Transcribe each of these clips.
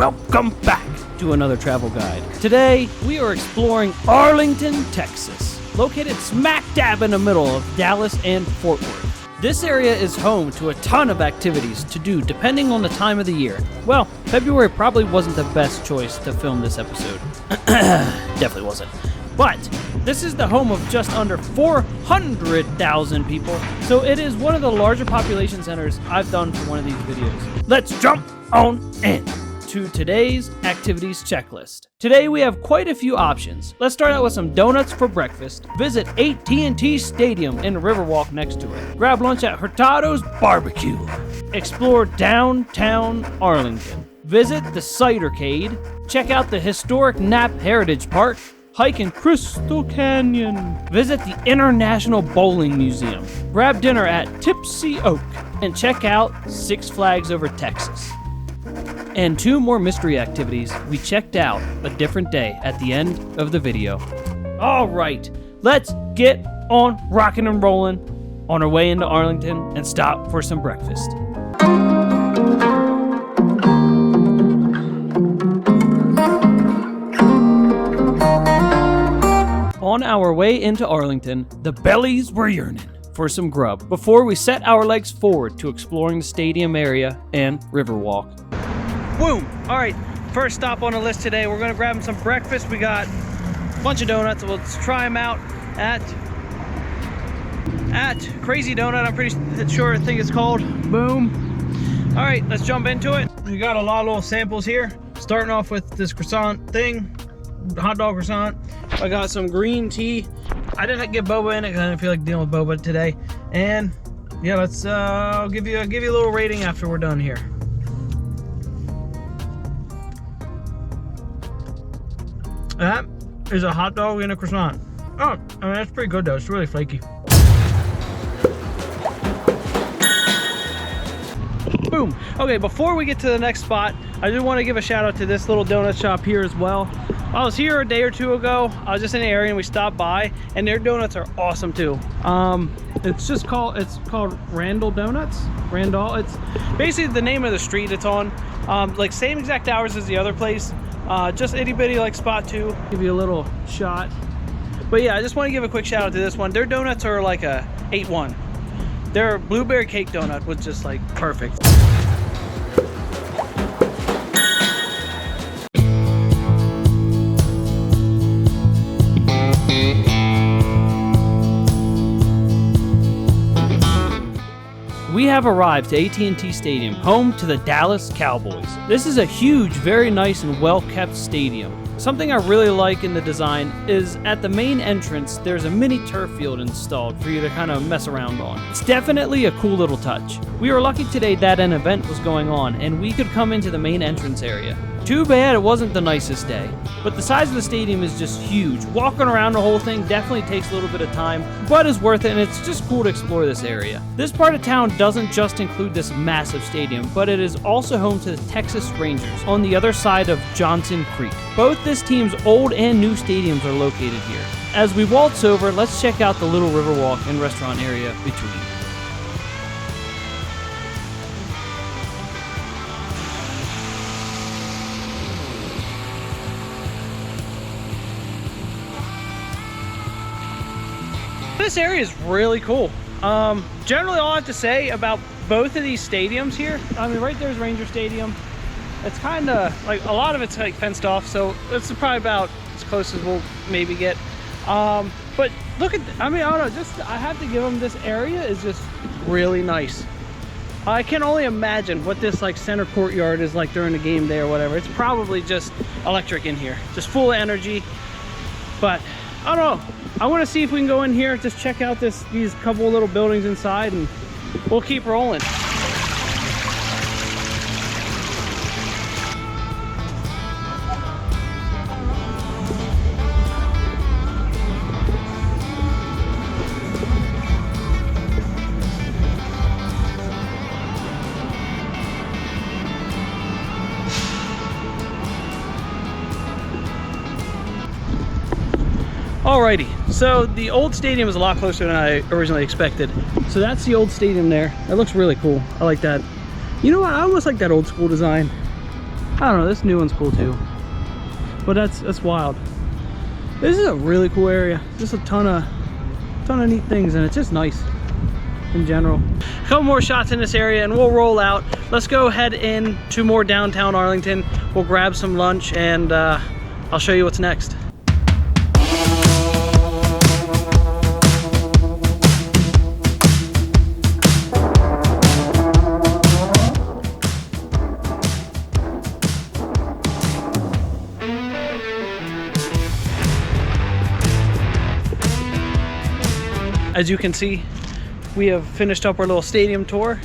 welcome back to another travel guide. Today, we are exploring Arlington, Texas, located smack dab in the middle of Dallas and Fort Worth. This area is home to a ton of activities to do depending on the time of the year. Well, February probably wasn't the best choice to film this episode. Definitely wasn't. But this is the home of just under 400,000 people, so it is one of the larger population centers I've done for one of these videos. Let's jump on in to today's activities checklist. Today we have quite a few options. Let's start out with some donuts for breakfast, visit AT&T Stadium and the Riverwalk next to it, grab lunch at Hurtado's Barbecue, explore downtown Arlington, visit the Cidercade, check out the historic Knapp Heritage Park, hike in Crystal Canyon, visit the International Bowling Museum, grab dinner at Tipsy Oak, and check out Six Flags Over Texas. And 2 more mystery activities we checked out a different day at the end of the video. All right, let's get on rocking and rolling on our way into Arlington and stop for some breakfast. On our way into Arlington, the bellies were yearning for some grub before we set our legs forward to exploring the stadium area and Riverwalk. Boom! Alright, first stop on the list today, we're going to grab some breakfast. We got a bunch of donuts. Let's try them out at Crazy Donut, I'm pretty sure I think it's called. Boom! Alright, let's jump into it. We got a lot of little samples here. Starting off with this croissant thing, hot dog croissant. I got some green tea. I didn't get boba in it because I didn't feel like dealing with boba today. And yeah, let's I'll give you a little rating after we're done here. That is a hot dog and a croissant. Oh, I mean, that's pretty good though. It's really flaky. Boom. Okay, before we get to the next spot, I do want to give a shout out to this little donut shop here as well. I was here a day or 2 ago. I was just in the area and we stopped by, and their donuts are awesome too. It's called Randall Donuts. Randall. It's basically the name of the street it's on. Like same exact hours as the other place. Just itty bitty like spot too. Give you a little shot. But yeah, I just want to give a quick shout out to this one. Their donuts are like a 8-1. Their blueberry cake donut was just like perfect. We have arrived to AT&T Stadium, home to the Dallas Cowboys. This is a huge, very nice and well-kept stadium. Something I really like in the design is at the main entrance, there's a mini turf field installed for you to kind of mess around on. It's definitely a cool little touch. We were lucky today that an event was going on and we could come into the main entrance area. Too bad it wasn't the nicest day, but the size of the stadium is just huge. Walking around the whole thing definitely takes a little bit of time, but is worth it, and it's just cool to explore this area. This part of town doesn't just include this massive stadium, but it is also home to the Texas Rangers on the other side of Johnson Creek. Both this team's old and new stadiums are located here. As we waltz over, let's check out the little Riverwalk and restaurant area between. This area is really cool. Generally all I have to say about both of these stadiums here, I mean right there's Ranger Stadium. It's kind of like a lot of it's like fenced off, so it's probably about as close as we'll maybe get. But look at, I mean, I don't know, I have to give them, this area is just really nice. I can only imagine what this like center courtyard is like during the game day or whatever. It's probably just electric in here, just full of energy. But I don't know. I want to see if we can go in here, just check out these couple of little buildings inside, and we'll keep rolling. Alrighty, so the old stadium is a lot closer than I originally expected. So that's the old stadium there. That looks really cool. I like that. You know what? I almost like that old school design. I don't know, this new one's cool too. But that's wild. This is a really cool area. Just a ton of neat things, and it's just nice in general. A couple more shots in this area and we'll roll out. Let's go head in to more downtown Arlington. We'll grab some lunch and I'll show you what's next. As you can see, we have finished up our little stadium tour.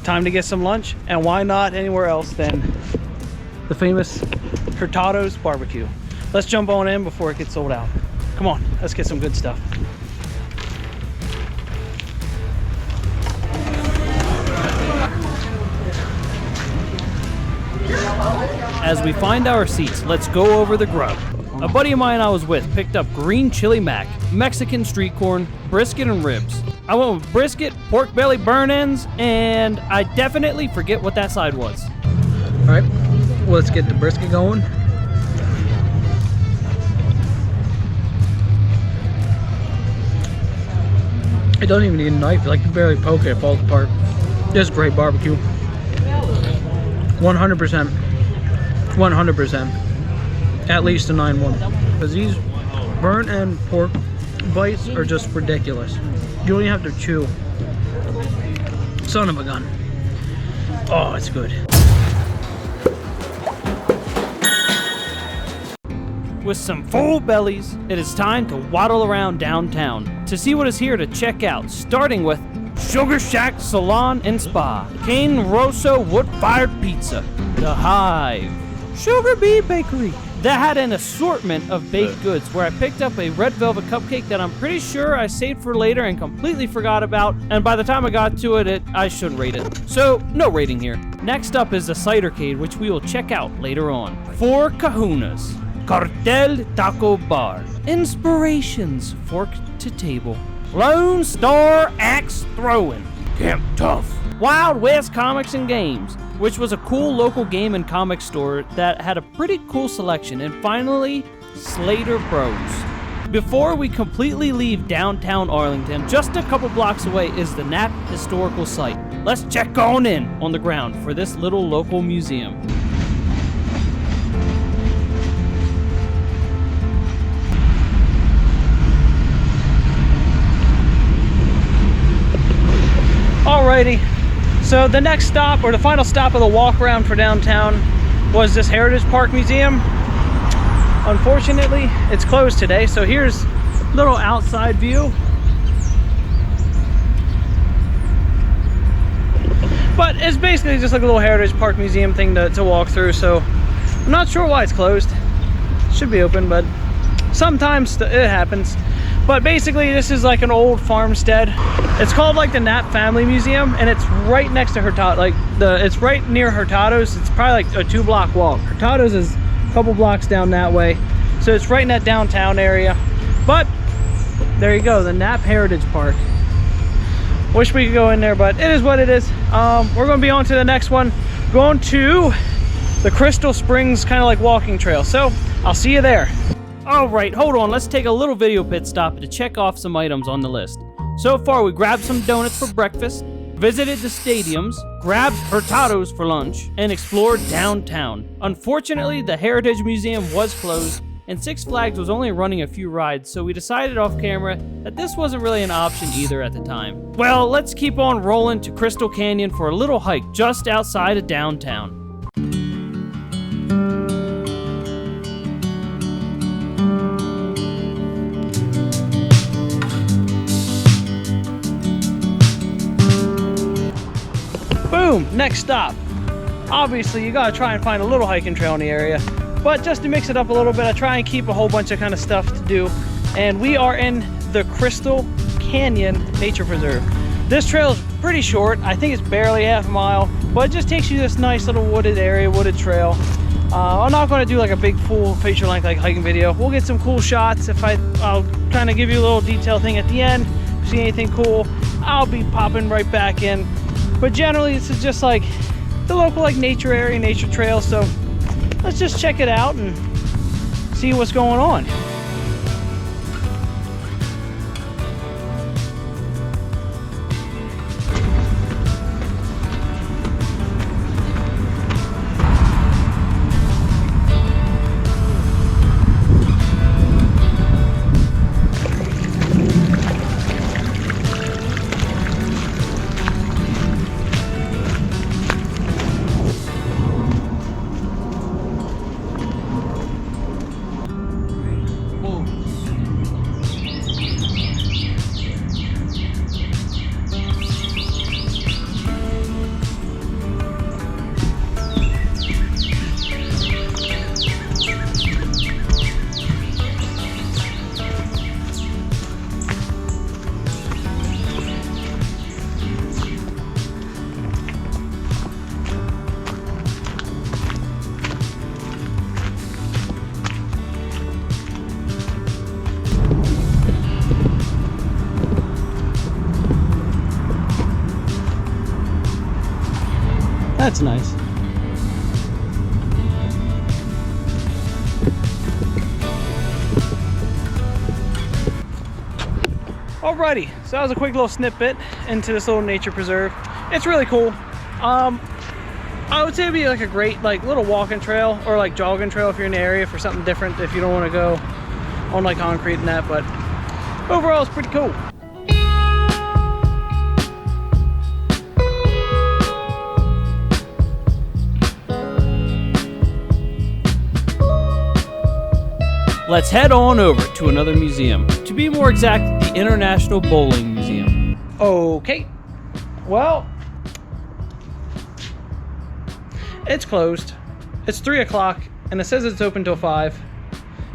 Time to get some lunch, and why not anywhere else than the famous Hurtado's barbecue. Let's jump on in before it gets sold out. Come on, let's get some good stuff. As we find our seats, let's go over the grub. A buddy of mine I was with picked up green chili mac, Mexican street corn, brisket, and ribs. I went with brisket, pork belly burn ends, and I definitely forget what that side was. All right, well, let's get the brisket going. It doesn't even need a knife. Like, you barely poke it, it falls apart. Just great barbecue. 100%. 100%. At least a 9-1. Because these burnt end pork bites are just ridiculous. You don't even have to chew. Son of a gun. Oh, it's good. With some full bellies, it is time to waddle around downtown to see what is here to check out, starting with Sugar Shack Salon and Spa, Cane Rosso wood-fired pizza, The Hive, Sugar Bee Bakery, that had an assortment of baked goods, where I picked up a red velvet cupcake that I'm pretty sure I saved for later and completely forgot about, and by the time I got to it, I should rate it. So, no rating here. Next up is the Cidercade, which we will check out later on. Four Kahunas, Cartel Taco Bar, Inspirations Fork to Table, Lone Star Axe Throwing, Camp Tough, Wild West Comics and Games, which was a cool local game and comic store that had a pretty cool selection, and finally, Slater Bros. Before we completely leave downtown Arlington, just a couple blocks away is the Knapp Historical Site. Let's check on in on the ground for this little local museum. Alrighty. So the next stop, or the final stop of the walk around for downtown, was this Heritage Park Museum. Unfortunately, it's closed today, so here's a little outside view. But it's basically just like a little Heritage Park Museum thing to walk through, so I'm not sure why it's closed. It should be open, but sometimes it happens. But basically, this is like an old farmstead. It's called like the Knapp Family Museum, and it's right next to Hurtado. It's right near Hurtado's. It's probably like a 2-block walk. Hurtado's is a couple blocks down that way, so it's right in that downtown area. But there you go, the Knapp Heritage Park. Wish we could go in there, but it is what it is. We're going to be on to the next one. Going to the Crystal Springs kind of like walking trail. So I'll see you there. Alright, hold on, let's take a little video pit stop to check off some items on the list. So far, we grabbed some donuts for breakfast, visited the stadiums, grabbed Hurtado's for lunch, and explored downtown. Unfortunately, the Heritage Museum was closed, and Six Flags was only running a few rides, so we decided off camera that this wasn't really an option either at the time. Well, let's keep on rolling to Crystal Canyon for a little hike just outside of downtown. Boom, next stop. Obviously, you gotta try and find a little hiking trail in the area, but just to mix it up a little bit, I try and keep a whole bunch of kind of stuff to do. And we are in the Crystal Canyon Nature Preserve. This trail is pretty short. I think it's barely half a mile, but it just takes you to this nice little wooded area, wooded trail. I'm not going to do like a big full feature length like hiking video. We'll get some cool shots. I'll kind of give you a little detail thing at the end. If you see anything cool, I'll be popping right back in. But generally, this is just like the local like nature area, nature trail. So let's just check it out and see what's going on. That's nice. Alrighty, so that was a quick little snippet into this little nature preserve. It's really cool. I would say it'd be like a great little walking trail or like jogging trail if you're in the area for something different if you don't want to go on like concrete and that, but overall it's pretty cool. Let's head on over to another museum. To be more exact, the International Bowling Museum. Okay, well, it's closed. It's 3 o'clock and it says it's open till 5,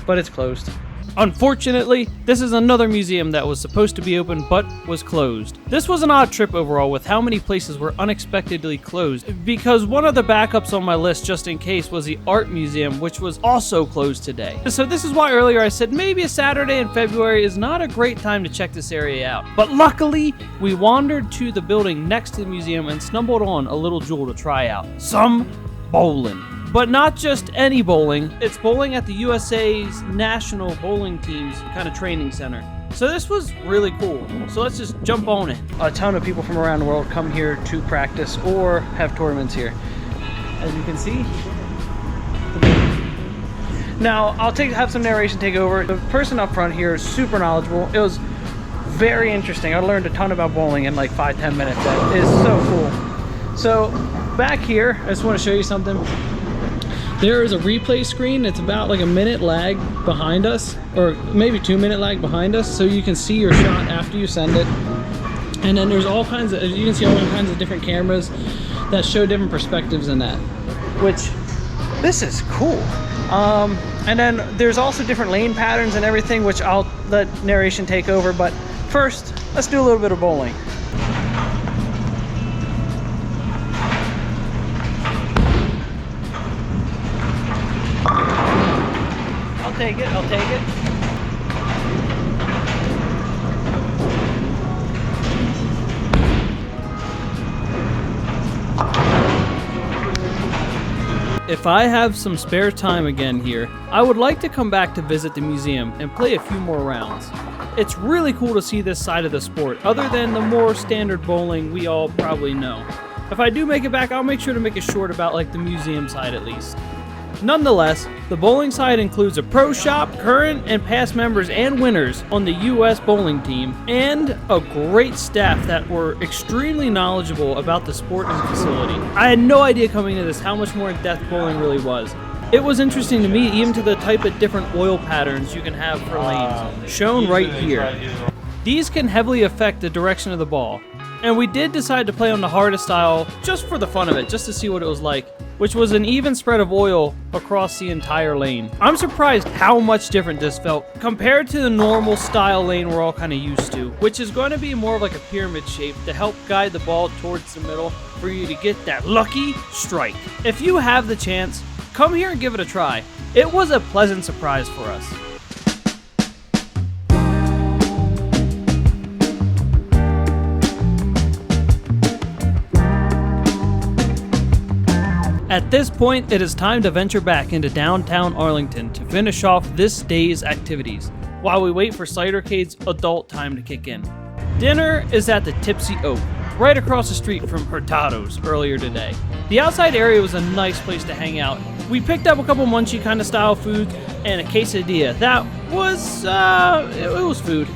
but it's closed. Unfortunately, this is another museum that was supposed to be open but was closed. This was an odd trip overall with how many places were unexpectedly closed, because one of the backups on my list just in case was the art museum, which was also closed today. So this is why earlier I said maybe a Saturday in February is not a great time to check this area out. But luckily, we wandered to the building next to the museum and stumbled on a little jewel to try out. Some bowling. But not just any bowling, it's bowling at the USA's national bowling team's kind of training center. So this was really cool. So let's just jump on it. A ton of people from around the world come here to practice or have tournaments here. As you can see. Now, I'll have some narration take over. The person up front here is super knowledgeable. It was very interesting. I learned a ton about bowling in like 5-10 minutes. That is so cool. So back here, I just want to show you something. There is a replay screen. It's about like a minute lag behind us, or maybe 2-minute lag behind us, so you can see your shot after you send it. And then there's all kinds of, you can see all kinds of different cameras that show different perspectives in that, which, this is cool. And then there's also different lane patterns and everything, which I'll let narration take over. But first, let's do a little bit of bowling. I'll take it. If I have some spare time again here, I would like to come back to visit the museum and play a few more rounds. It's really cool to see this side of the sport, other than the more standard bowling we all probably know. If I do make it back, I'll make sure to make it short about like the museum side at least. Nonetheless, the bowling side includes a pro shop, current and past members and winners on the U.S. bowling team, and a great staff that were extremely knowledgeable about the sport and facility. I had no idea coming into this how much more in-depth bowling really was. It was interesting to me, even to the type of different oil patterns you can have for lanes, shown right here. These can heavily affect the direction of the ball, and we did decide to play on the hardest style just for the fun of it, just to see what it was like, which was an even spread of oil across the entire lane. I'm surprised how much different this felt compared to the normal style lane we're all kind of used to, which is going to be more of like a pyramid shape to help guide the ball towards the middle for you to get that lucky strike. If you have the chance, come here and give it a try. It was a pleasant surprise for us. At this point, it is time to venture back into downtown Arlington to finish off this day's activities, while we wait for Cidercade's adult time to kick in. Dinner is at the Tipsy Oak, right across the street from Hurtado's earlier today. The outside area was a nice place to hang out. We picked up a couple munchie kind of style foods and a quesadilla. That was, it was food.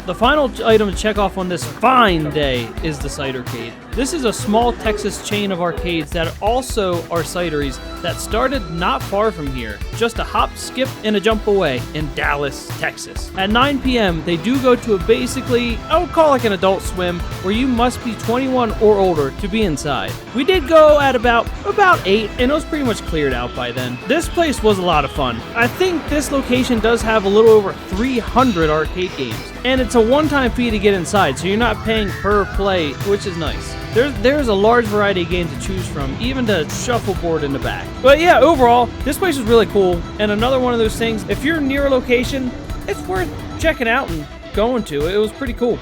The final item to check off on this fine day is the Cidercade. This is a small Texas chain of arcades that also are cideries that started not far from here, just a hop, skip, and a jump away in Dallas, Texas. At 9 p.m., they do go to a basically, I would call like an adult swim, where you must be 21 or older to be inside. We did go at about 8, and it was pretty much cleared out by then. This place was a lot of fun. I think this location does have a little over 300 arcade games, and it's a one-time fee to get inside, so you're not paying per play, which is nice. There's a large variety of games to choose from, even the shuffleboard in the back. But yeah, overall, this place is really cool, and another one of those things, if you're near a location, it's worth checking out and going to. It was pretty cool.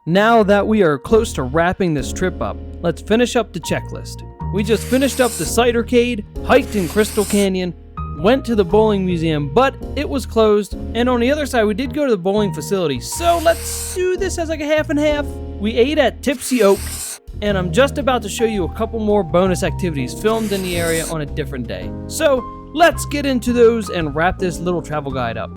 Now that we are close to wrapping this trip up, let's finish up the checklist. We just finished up the Cidercade, hiked in Crystal Canyon, went to the bowling museum, but it was closed, and on the other side we did go to the bowling facility, so let's do this as like a half and half. We ate at Tipsy Oak, and I'm just about to show you a couple more bonus activities filmed in the area on a different day. So let's get into those and wrap this little travel guide up.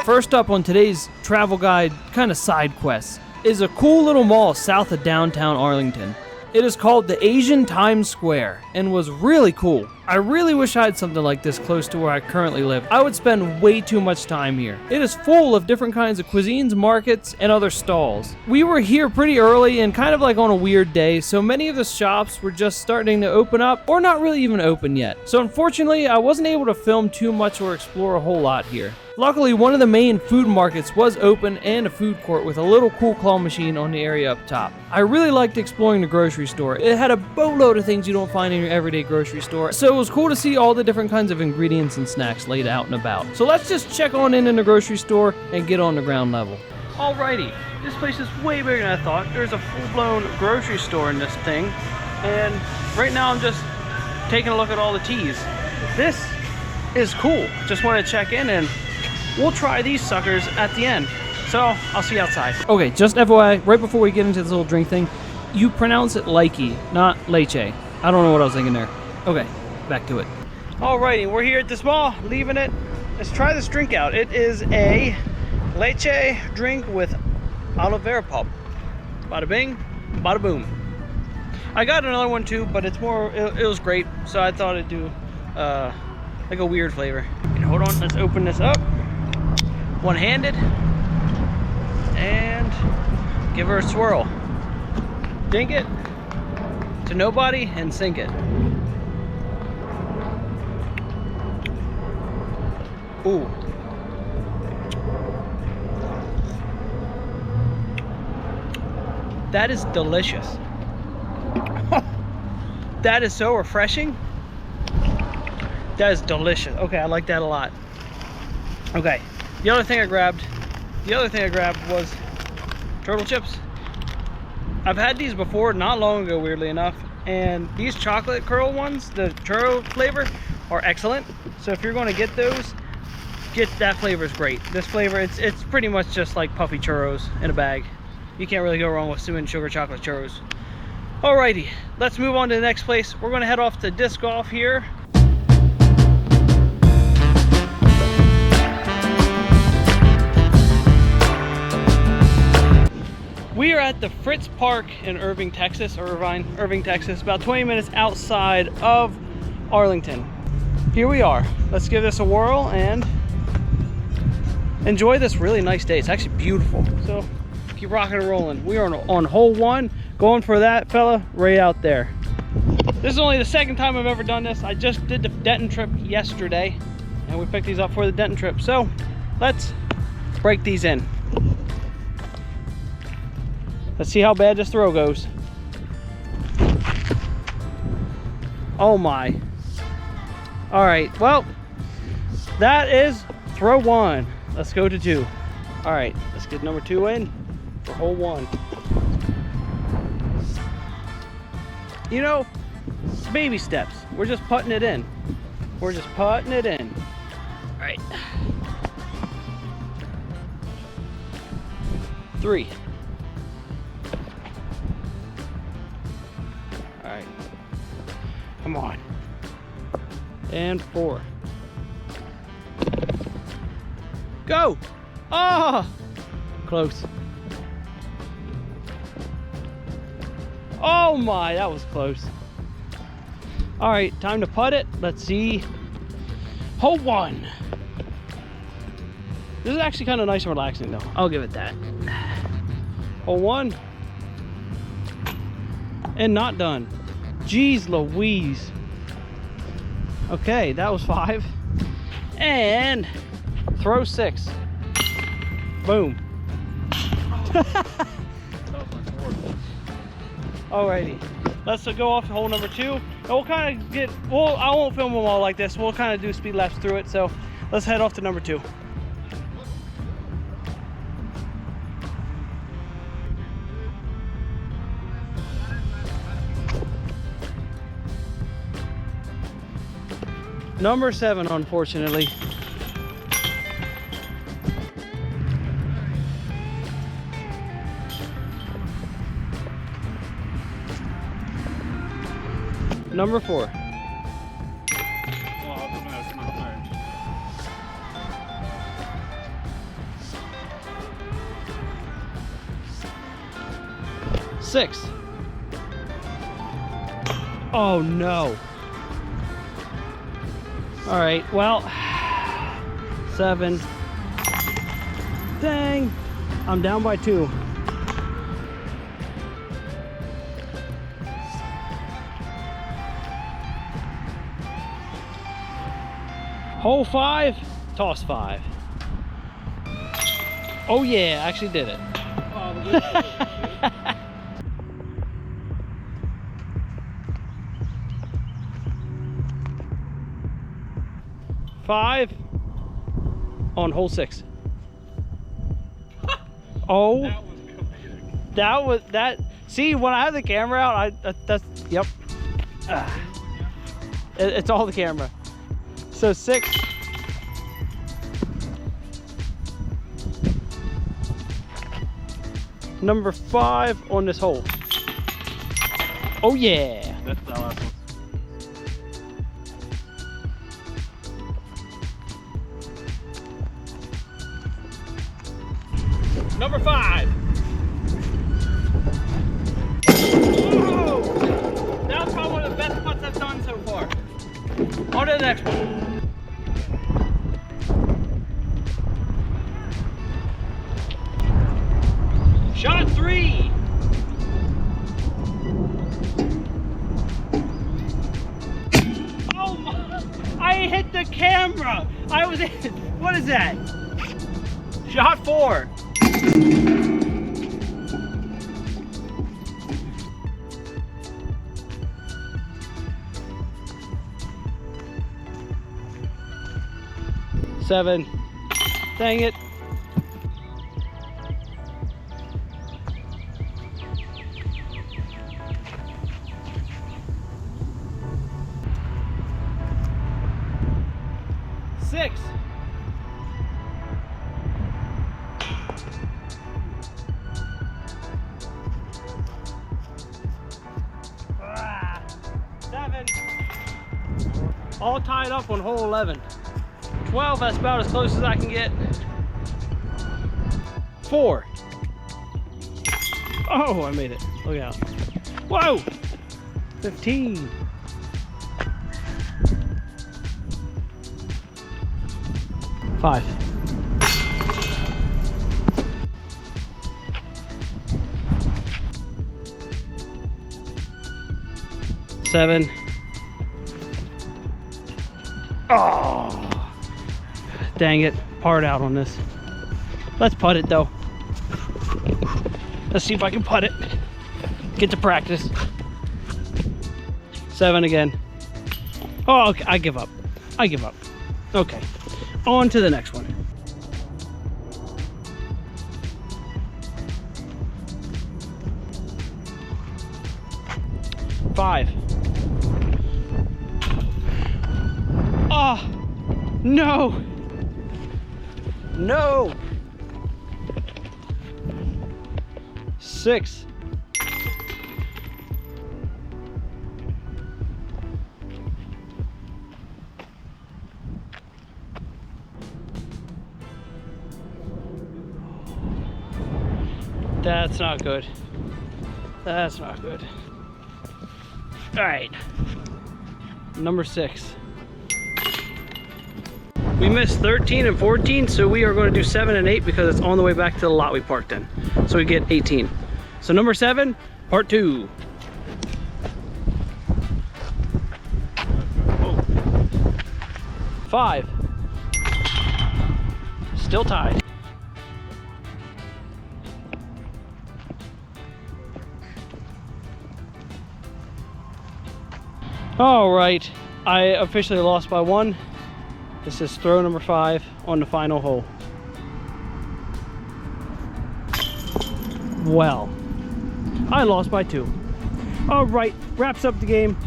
First up on today's travel guide, kind of side quests, is a cool little mall south of downtown Arlington. It is called the Asian Times Square and was really cool. I really wish I had something like this close to where I currently live. I would spend way too much time here. It is full of different kinds of cuisines, markets, and other stalls. We were here pretty early and kind of like on a weird day, so many of the shops were just starting to open up or not really even open yet. So unfortunately, I wasn't able to film too much or explore a whole lot here. Luckily, one of the main food markets was open and a food court with a little cool claw machine on the area up top. I really liked exploring the grocery store. It had a boatload of things you don't find in your everyday grocery store, so it was cool to see all the different kinds of ingredients and snacks laid out and about. So let's just check on in the grocery store and get on the ground level. Alrighty, this place is way bigger than I thought. There's a full-blown grocery store in this thing, and right now I'm just taking a look at all the teas. This is cool. Just want to check in, and we'll try these suckers at the end. So I'll see you outside. Okay, just FYI, right before we get into this little drink thing, you pronounce it likey, not leche. I don't know what I was thinking there. Okay, back to it. Alrighty, we're here at this mall, leaving it. Let's try this drink out. It is a leche drink with aloe vera pulp. Bada bing, bada boom. I got another one too, but it's more, it was great, so I thought it'd do like a weird flavor. And hold on, let's open this up. One-handed, and give her a swirl. Dink it to nobody and sink it. Ooh. That is delicious. That is so refreshing. That is delicious. Okay, I like that a lot. Okay. The other thing I grabbed was turtle chips. I've had these before, not long ago, weirdly enough, and these chocolate curl ones, the churro flavor, are excellent. So if you're going to get those, that flavor is great. This flavor, it's pretty much just like puffy churros in a bag. You can't really go wrong with cinnamon sugar chocolate churros. Alrighty, let's move on to the next place. We're going to head off to disc golf here. We are at the Fritz Park in Irving, Texas, or Irving, Texas, about 20 minutes outside of Arlington. Here we are. Let's give this a whirl and enjoy this really nice day. It's actually beautiful. So keep rocking and rolling. We are on hole 1, going for that fella right out there. This is only the second time I've ever done this. I just did the Denton trip yesterday, and we picked these up for the Denton trip. So let's break these in. Let's see how bad this throw goes. Oh my. All right, well, that is throw 1. Let's go to 2. All right, let's get number 2 in for hole 1. You know, baby steps. We're just putting it in. We're just putting it in. All right. 3. All right. Come on. And 4. Go! Ah! Close. Oh my, that was close. All right, time to putt it. Let's see. Hole 1. This is actually kind of nice and relaxing though. I'll give it that. Hole 1. And not done. Jeez Louise. Okay, that was 5. And throw 6. Boom. Alrighty, let's go off to hole number 2. And we'll kind of get, well, I won't film them all like this. We'll kind of do speed laps through it. So let's head off to number 2. Number 7, unfortunately. Number 4. Six. Oh no. All right, well, 7. Dang, I'm down by 2. Hole 5, toss 5. Oh yeah, I actually did it. Five on hole 6. Oh, that was that. See, when I have the camera out, that's yep. It's all the camera. So 6. Number 5 on this hole. Oh yeah. That's the last one. Number 5. Whoa! That was probably one of the best putts I've done so far. On to the next one. Shot 3. Oh my! I hit the camera. I was in. What is that? Shot 4. Seven. Dang it. Six. Seven. All tied up on hole 11. 12, that's about as close as I can get. 4. Oh, I made it. Look out. Whoa! 15. 5. 7. Oh! Dang it, parred out on this. Let's putt it though. Let's see if I can putt it. Get to practice. 7 again. Oh, okay, I give up. I give up. Okay, on to the next one. Five. Oh, no. No. 6. That's not good. That's not good. All right, number 6. We missed 13 and 14, so we are going to do 7 and 8 because it's on the way back to the lot we parked in. So we get 18. So number 7, part 2. Oh. 5. Still tied. All right, I officially lost by 1. This is throw number 5 on the final hole. Well, I lost by 2. All right, wraps up the game.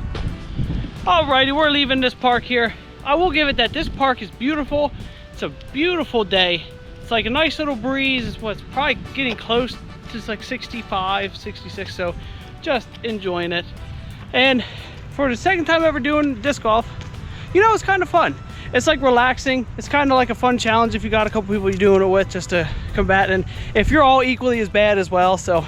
All righty, we're leaving this park here. I will give it that this park is beautiful. It's a beautiful day. It's like a nice little breeze. It's what's probably getting close to like 65, 66. So just enjoying it. And for the second time ever doing disc golf, you know, it's kind of fun. It's like relaxing. It's kind of like a fun challenge if you got a couple people you're doing it with, just to combat. And if you're all equally as bad as well, so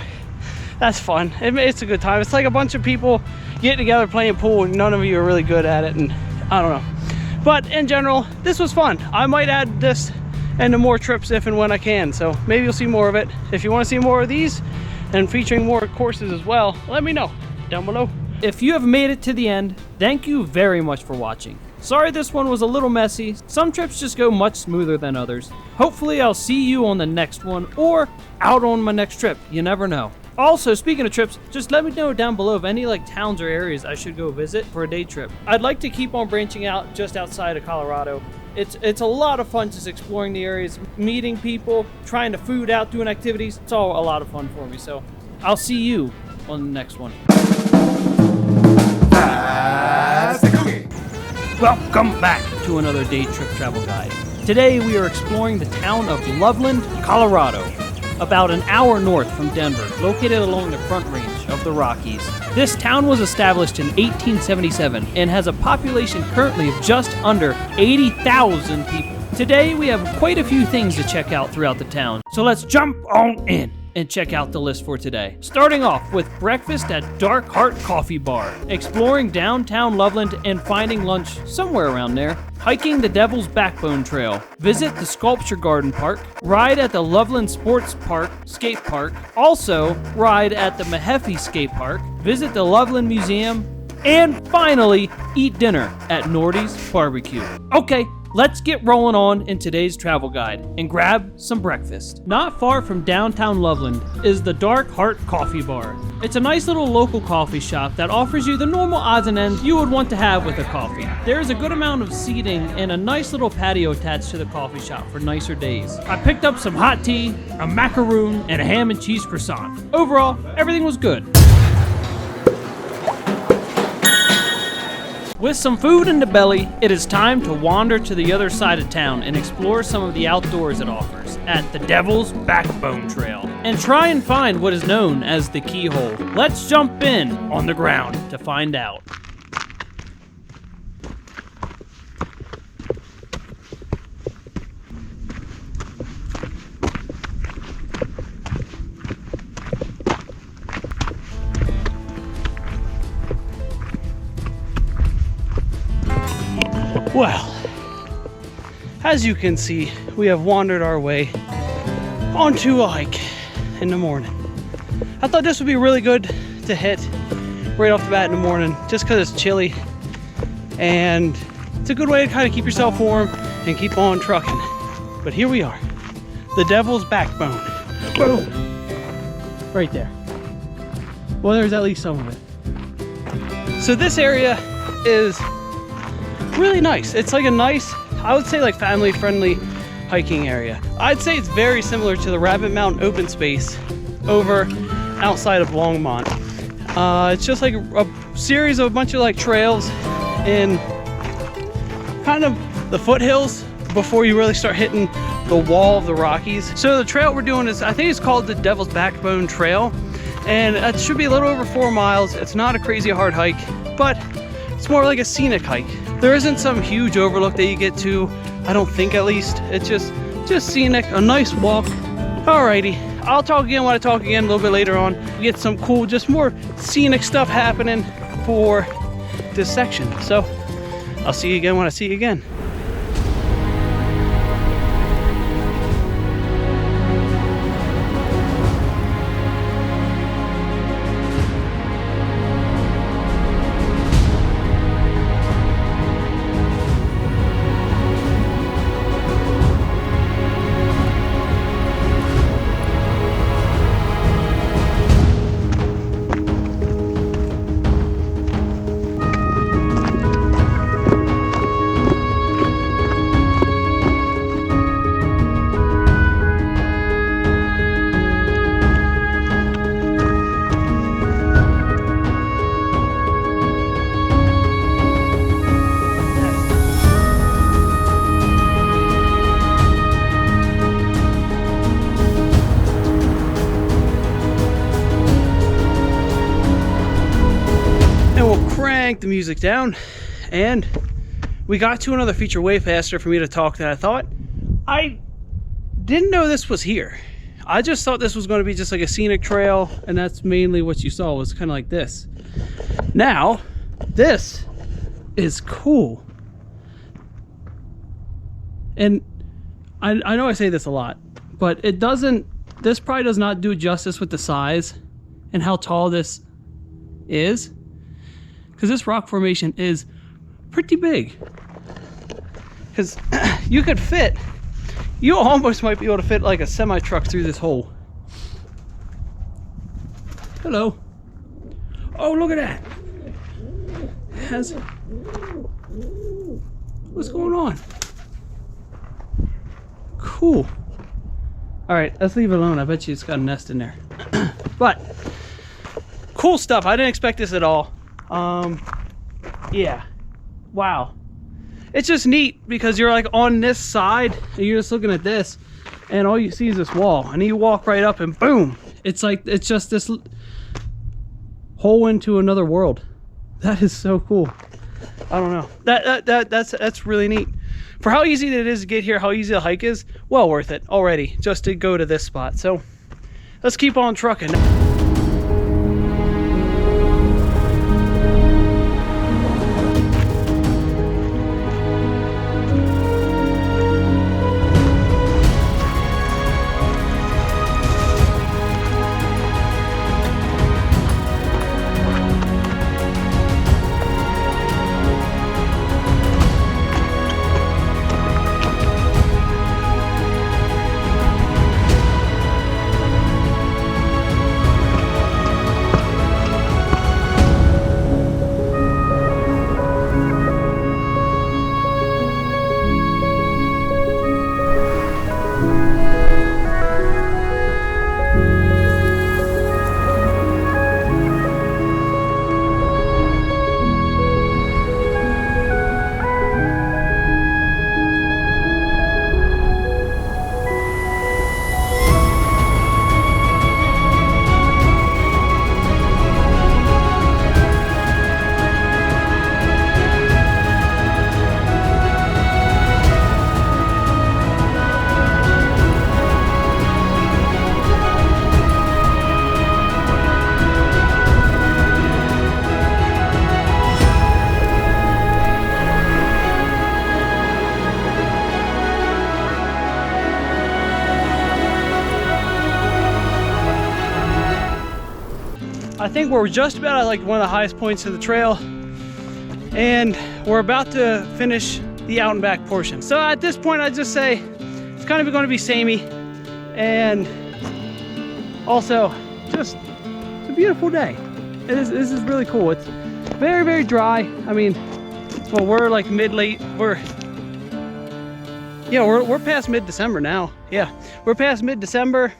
that's fun. It's a good time. It's like a bunch of people getting together playing pool and none of you are really good at it, and I don't know. But in general, this was fun. I might add this into more trips if and when I can, so maybe you'll see more of it. If you want to see more of these and featuring more courses as well, let me know down below. If you have made it to the end, thank you very much for watching. Sorry this one was a little messy. Some trips just go much smoother than others. Hopefully I'll see you on the next one or out on my next trip. You never know. Also, speaking of trips, just let me know down below of any like towns or areas I should go visit for a day trip. I'd like to keep on branching out just outside of Colorado. It's a lot of fun just exploring the areas, meeting people, trying to food out, doing activities. It's all a lot of fun for me. So I'll see you on the next one. Welcome back to another day trip travel guide. Today we are exploring the town of Loveland, Colorado, about an hour north from Denver, located along the Front Range of the Rockies. This town was established in 1877 and has a population currently of just under 80,000 people. Today we have quite a few things to check out throughout the town, so let's jump on in and check out the list for today. Starting off with breakfast at Dark Heart Coffee Bar, exploring downtown Loveland and finding lunch somewhere around there, hiking the Devil's Backbone Trail, visit the Sculpture Garden Park, ride at the Loveland Sports Park skate park, also ride at the Mahaffey Skate Park, visit the Loveland Museum, and finally eat dinner at Nordy's Barbecue. Okay, let's get rolling on in today's travel guide and grab some breakfast. Not far from downtown Loveland is the Dark Heart Coffee Bar. It's a nice little local coffee shop that offers you the normal odds and ends you would want to have with a coffee. There is a good amount of seating and a nice little patio attached to the coffee shop for nicer days. I picked up some hot tea, a macaroon, and a ham and cheese croissant. Overall, everything was good. With some food in the belly, it is time to wander to the other side of town and explore some of the outdoors it offers at the Devil's Backbone Trail and try and find what is known as the Keyhole. Let's jump in on the ground to find out. Well, as you can see, we have wandered our way onto a hike in the morning. I thought this would be really good to hit right off the bat in the morning, just because it's chilly, and it's a good way to kind of keep yourself warm and keep on trucking. But here we are, the Devil's Backbone. Boom! Right there. Well, there's at least some of it. So this area is really nice. It's like a nice, I would say like family friendly hiking area. I'd say it's very similar to the Rabbit Mountain open space over outside of Longmont. It's just like a series of a bunch of like trails in kind of the foothills before you really start hitting the wall of the Rockies. So the trail we're doing is, I think it's called the Devil's Backbone Trail, and it should be a little over 4 miles. It's not a crazy hard hike, but it's more like a scenic hike. There isn't some huge overlook that you get to, I don't think, at least. It's just scenic, a nice walk. Alrighty, I'll talk again when I talk again a little bit later on. We get some cool, just more scenic stuff happening for this section. So I'll see you again when I see you again. The music down, and we got to another feature way faster for me to talk than I thought. I didn't know this was here. I just thought this was going to be just like a scenic trail, and that's mainly what you saw, was kind of like this. Now this is cool, and I know I say this a lot, but this probably does not do justice with the size and how tall this is, because this rock formation is pretty big. Because you almost might be able to fit like a semi truck through this hole. Hello. Oh, look at that. What's going on? Cool. All right, let's leave it alone. I bet you it's got a nest in there. But cool stuff. I didn't expect this at all. Yeah, wow. It's just neat because you're like on this side and you're just looking at this, and all you see is this wall, and you walk right up and boom, it's like, it's just this hole into another world. That is so cool. I don't know, that's really neat. For how easy it is to get here, how easy the hike is, well worth it already just to go to this spot. So let's keep on trucking. I think we're just about at like one of the highest points of the trail, and we're about to finish the out and back portion. So at this point, I'd just say it's kind of going to be samey, and also just it's a beautiful day. This is really cool. It's very, very dry. I mean, Well, we're like mid-late. We're past mid-December now. Yeah, we're past mid-December.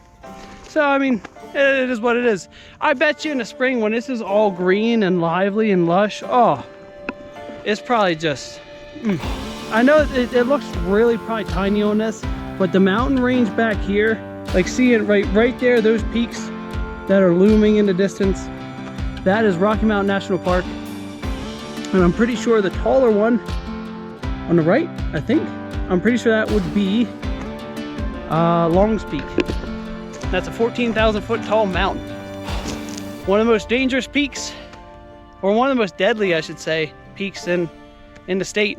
So I mean, it is what it is. I bet you in the spring when this is all green and lively and lush, oh, it's probably just. I know it looks really probably tiny on this, but the mountain range back here, like seeing right there, those peaks that are looming in the distance, that is Rocky Mountain National Park. And I'm pretty sure the taller one on the right, I'm pretty sure that would be Long's Peak. That's a 14,000 foot tall mountain. One of the most dangerous peaks, or one of the most deadly, I should say, peaks in the state.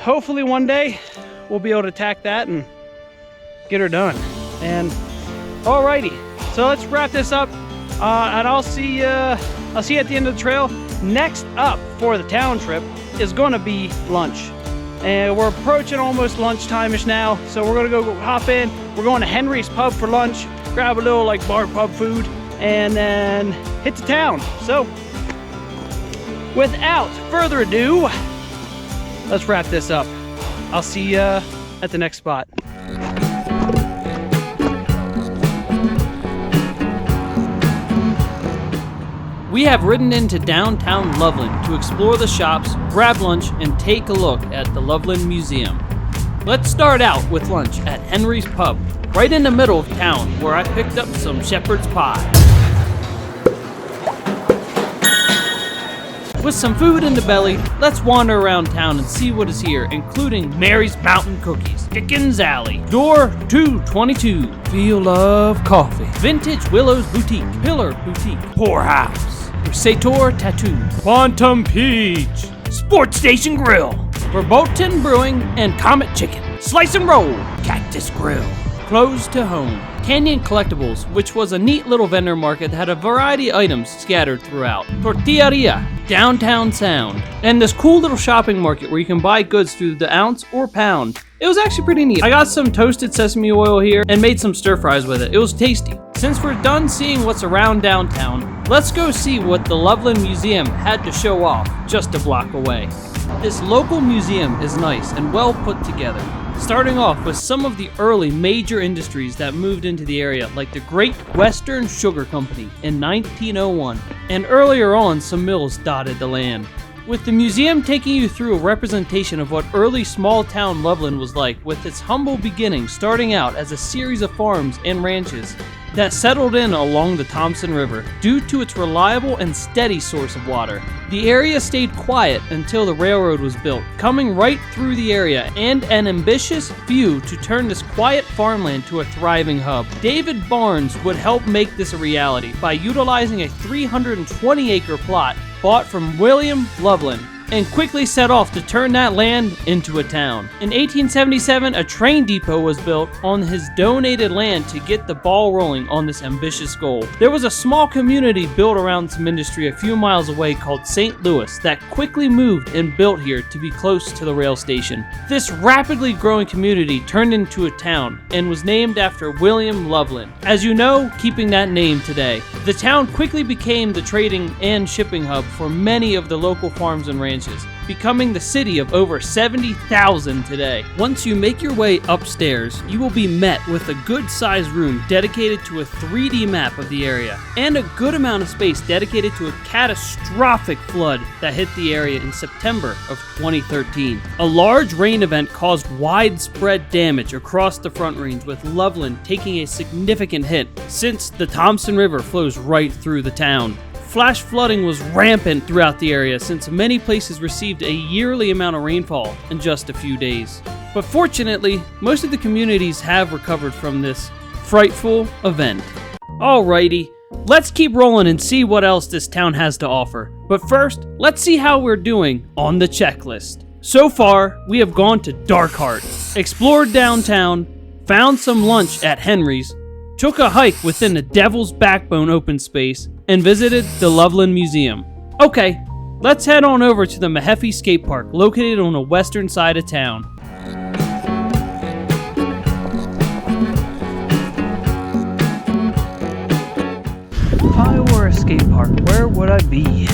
Hopefully one day we'll be able to attack that and get her done. And alrighty, so let's wrap this up, and I'll see you at the end of the trail. Next up for the town trip is going to be lunch, and we're approaching almost lunchtime-ish now. So we're gonna go hop in. We're going to Henry's Pub for lunch, grab a little like bar pub food, and then hit the town. So without further ado, let's wrap this up. I'll see you at the next spot. We have ridden into downtown Loveland to explore the shops, grab lunch, and take a look at the Loveland Museum. Let's start out with lunch at Henry's Pub, right in the middle of town, where I picked up some shepherd's pie. With some food in the belly, let's wander around town and see what is here, including Mary's Mountain Cookies, Dickens Alley, Door 222, Field of Coffee, Vintage Willow's Boutique, Pillar Boutique, Poorhouse, Sator Tattoo, Quantum Peach, Sports Station Grill, Verboten Brewing and Comet Chicken, Slice and Roll, Cactus Grill, Close to Home, Canyon Collectibles, which was a neat little vendor market that had a variety of items scattered throughout, Tortilleria, Downtown Sound, and this cool little shopping market where you can buy goods through the ounce or pound. It was actually pretty neat. I got some toasted sesame oil here and made some stir fries with it. It was tasty. Since we're done seeing what's around downtown, let's go see what the Loveland Museum had to show off just a block away. This local museum is nice and well put together, starting off with some of the early major industries that moved into the area, like the Great Western Sugar Company in 1901, and earlier on some mills dotted the land. With the museum taking you through a representation of what early small-town Loveland was like, with its humble beginnings starting out as a series of farms and ranches that settled in along the Thompson River due to its reliable and steady source of water. The area stayed quiet until the railroad was built, coming right through the area, and an ambitious view to turn this quiet farmland to a thriving hub. David Barnes would help make this a reality by utilizing a 320-acre plot bought from William Loveland, and quickly set off to turn that land into a town. In 1877, a train depot was built on his donated land to get the ball rolling on this ambitious goal. There was a small community built around some industry a few miles away called St. Louis that quickly moved and built here to be close to the rail station. This rapidly growing community turned into a town and was named after William Loveland, as you know, keeping that name today. The town quickly became the trading and shipping hub for many of the local farms and ranches, becoming the city of over 70,000 today. Once you make your way upstairs, you will be met with a good-sized room dedicated to a 3D map of the area, and a good amount of space dedicated to a catastrophic flood that hit the area in September of 2013. A large rain event caused widespread damage across the Front Range, with Loveland taking a significant hit since the Thompson River flows right through the town. Flash flooding was rampant throughout the area since many places received a yearly amount of rainfall in just a few days. But fortunately, most of the communities have recovered from this frightful event. Alrighty, let's keep rolling and see what else this town has to offer. But first, let's see how we're doing on the checklist. So far, we have gone to Darkheart, explored downtown, found some lunch at Henry's, took a hike within the Devil's Backbone open space, and visited the Loveland Museum. Okay, let's head on over to the Mahaffey Skate Park, located on the western side of town. If I were a skate park, where would I be?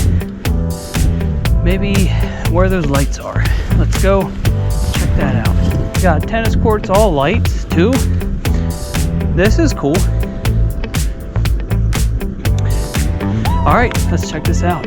maybe where those lights are. Let's go check that out. Got tennis courts, all lights too. This is cool. All right, let's check this out.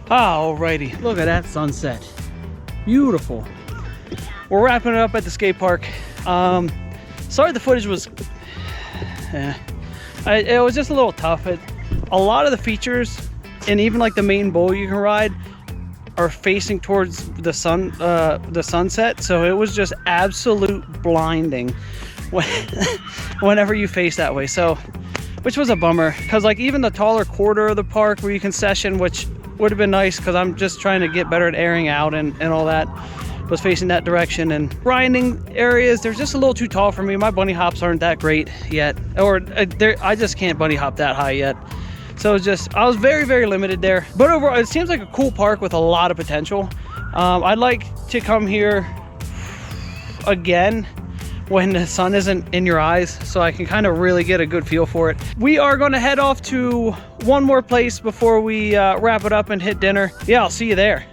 Alrighty, look at that sunset. Beautiful. We're wrapping it up at the skate park. Sorry the footage was, it was just a little tough. A lot of the features, and even like the main bowl you can ride, are facing towards the sunset. So it was just absolute blinding whenever you face that way. So, which was a bummer, because like even the taller quarter of the park where you can session, which would have been nice because I'm just trying to get better at airing out and all that, was facing that direction. And grinding areas, they're just a little too tall for me. My bunny hops aren't that great yet, or I just can't bunny hop that high yet. So it's just, I was very, very limited there. But overall, it seems like a cool park with a lot of potential. I'd like to come here again when the sun isn't in your eyes, so I can kind of really get a good feel for it. We are going to head off to one more place before we wrap it up and hit dinner. Yeah, I'll see you there.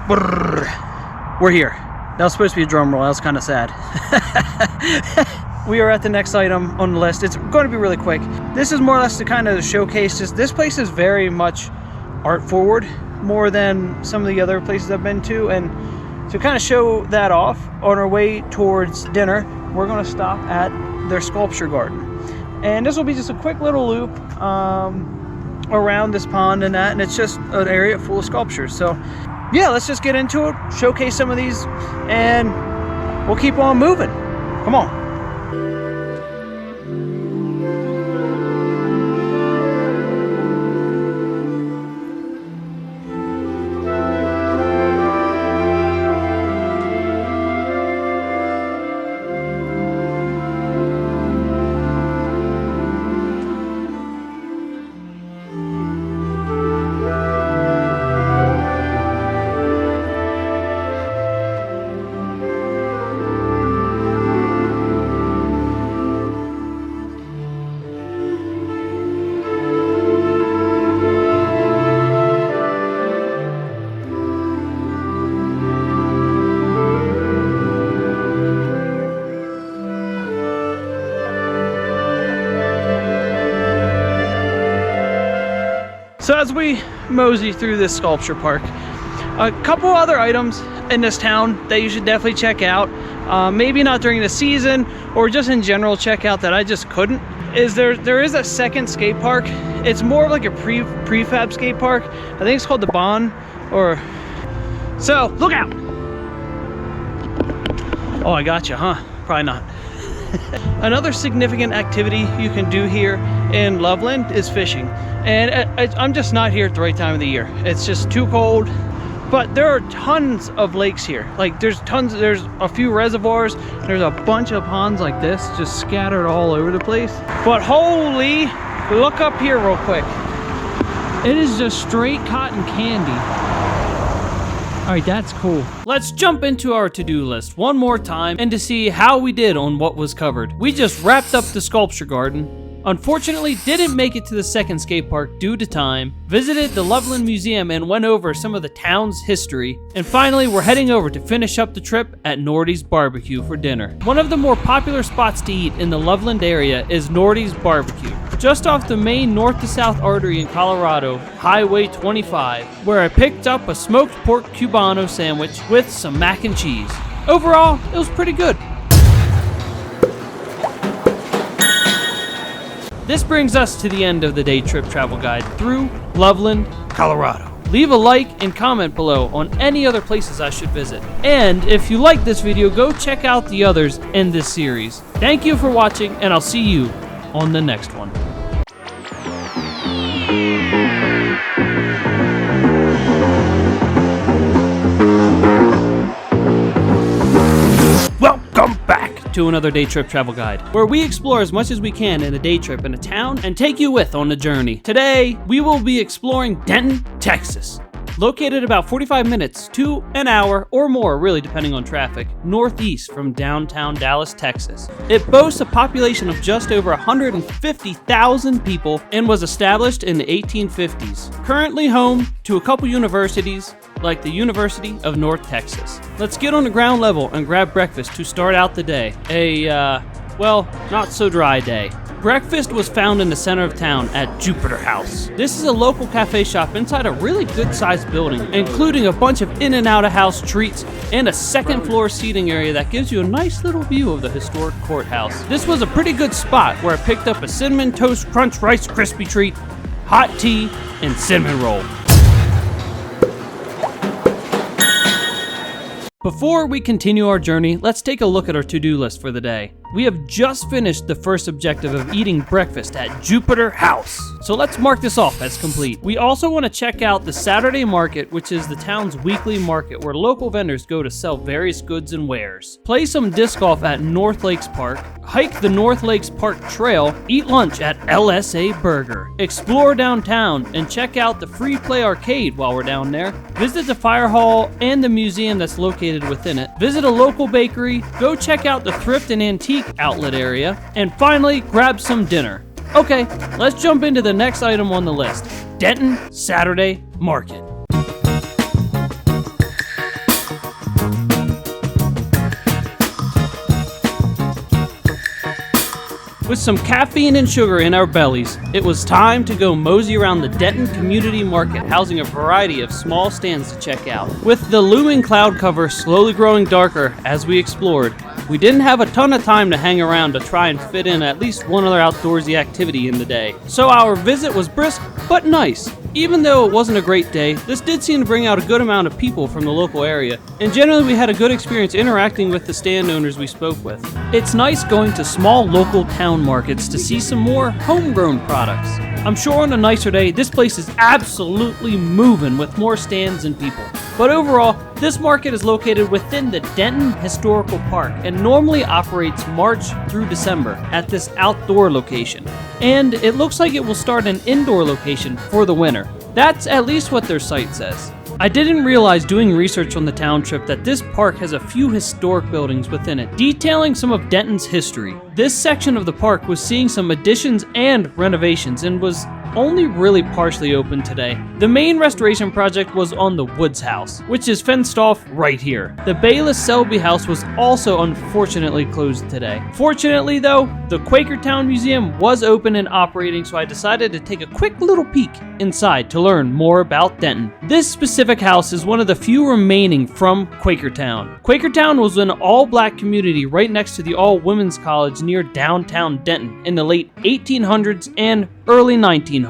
Brrr. We're here. That was supposed to be a drum roll. That was kind of sad. We are at the next item on the list. It's going to be really quick. This is more or less to kind of showcase this place is very much art forward, more than some of the other places I've been to, and to kind of show that off, on our way towards dinner, we're going to stop at their sculpture garden. And this will be just a quick little loop around this pond and that, and it's just an area full of sculptures. So yeah, let's just get into it, showcase some of these, and we'll keep on moving. Come on. So as we mosey through this sculpture park, a couple other items in this town that you should definitely check out, maybe not during the season or just in general check out that I just couldn't, is there is a second skate park. It's more of like a prefab skate park. I think it's called the Bond, or so look out. Oh, I gotcha, huh? Probably not. Another significant activity you can do here in Loveland is fishing. And I'm just not here at the right time of the year. It's just too cold. But there are tons of lakes here. Like there's a few reservoirs. There's a bunch of ponds like this just scattered all over the place. But holy, look up here real quick. It is just straight cotton candy. All right, that's cool. Let's jump into our to-do list one more time and to see how we did on what was covered. We just wrapped up the sculpture garden. Unfortunately, didn't make it to the second skate park due to time, visited the Loveland Museum and went over some of the town's history, and finally we're heading over to finish up the trip at Nordy's Barbecue for dinner. One of the more popular spots to eat in the Loveland area is Nordy's Barbecue, just off the main north to south artery in Colorado, Highway 25, where I picked up a smoked pork cubano sandwich with some mac and cheese. Overall, it was pretty good. This brings us to the end of the day trip travel guide through Loveland, Colorado. Leave a like and comment below on any other places I should visit. And if you like this video, go check out the others in this series. Thank you for watching, and I'll see you on the next one. Welcome back to another day trip travel guide, where we explore as much as we can in a day trip in a town and take you with on the journey. Today, we will be exploring Denton, Texas. Located about 45 minutes to an hour or more, really depending on traffic, northeast from downtown Dallas, Texas. It boasts a population of just over 150,000 people and was established in the 1850s. Currently home to a couple universities, like the University of North Texas. Let's get on the ground level and grab breakfast to start out the day. Well, not so dry day. Breakfast was found in the center of town at Jupiter House. This is a local cafe shop inside a really good sized building, including a bunch of in and out of house treats and a second floor seating area that gives you a nice little view of the historic courthouse. This was a pretty good spot where I picked up a Cinnamon Toast Crunch Rice Krispie treat, hot tea, and cinnamon roll. Before we continue our journey, let's take a look at our to-do list for the day. We have just finished the first objective of eating breakfast at Jupiter House, so let's mark this off as complete. We also want to check out the Saturday Market, which is the town's weekly market where local vendors go to sell various goods and wares. Play some disc golf at North Lakes Park, hike the North Lakes Park Trail, eat lunch at LSA Burger, explore downtown, and check out the free play arcade while we're down there, visit the fire hall and the museum that's located within it, visit a local bakery, go check out the thrift and antique outlet area, and finally grab some dinner. Okay, let's jump into the next item on the list, Denton Saturday Market. With some caffeine and sugar in our bellies, it was time to go mosey around the Denton Community Market, housing a variety of small stands to check out. With the looming cloud cover slowly growing darker as we explored, we didn't have a ton of time to hang around to try and fit in at least one other outdoorsy activity in the day. So our visit was brisk, but nice. Even though it wasn't a great day, this did seem to bring out a good amount of people from the local area, and generally we had a good experience interacting with the stand owners we spoke with. It's nice going to small local town markets to see some more homegrown products. I'm sure on a nicer day, this place is absolutely moving with more stands and people. But overall, this market is located within the Denton Historical Park and normally operates March through December at this outdoor location. And it looks like it will start an indoor location for the winter. That's at least what their site says. I didn't realize doing research on the town trip that this park has a few historic buildings within it, detailing some of Denton's history. This section of the park was seeing some additions and renovations and was only really partially open today. The main restoration project was on the Woods House, which is fenced off right here. The Bayless Selby House was also unfortunately closed today. Fortunately though, the Quakertown Museum was open and operating, so I decided to take a quick little peek inside to learn more about Denton. This specific house is one of the few remaining from Quakertown. Quakertown was an all-black community right next to the all-women's college near downtown Denton in the late 1800s and early 1900s.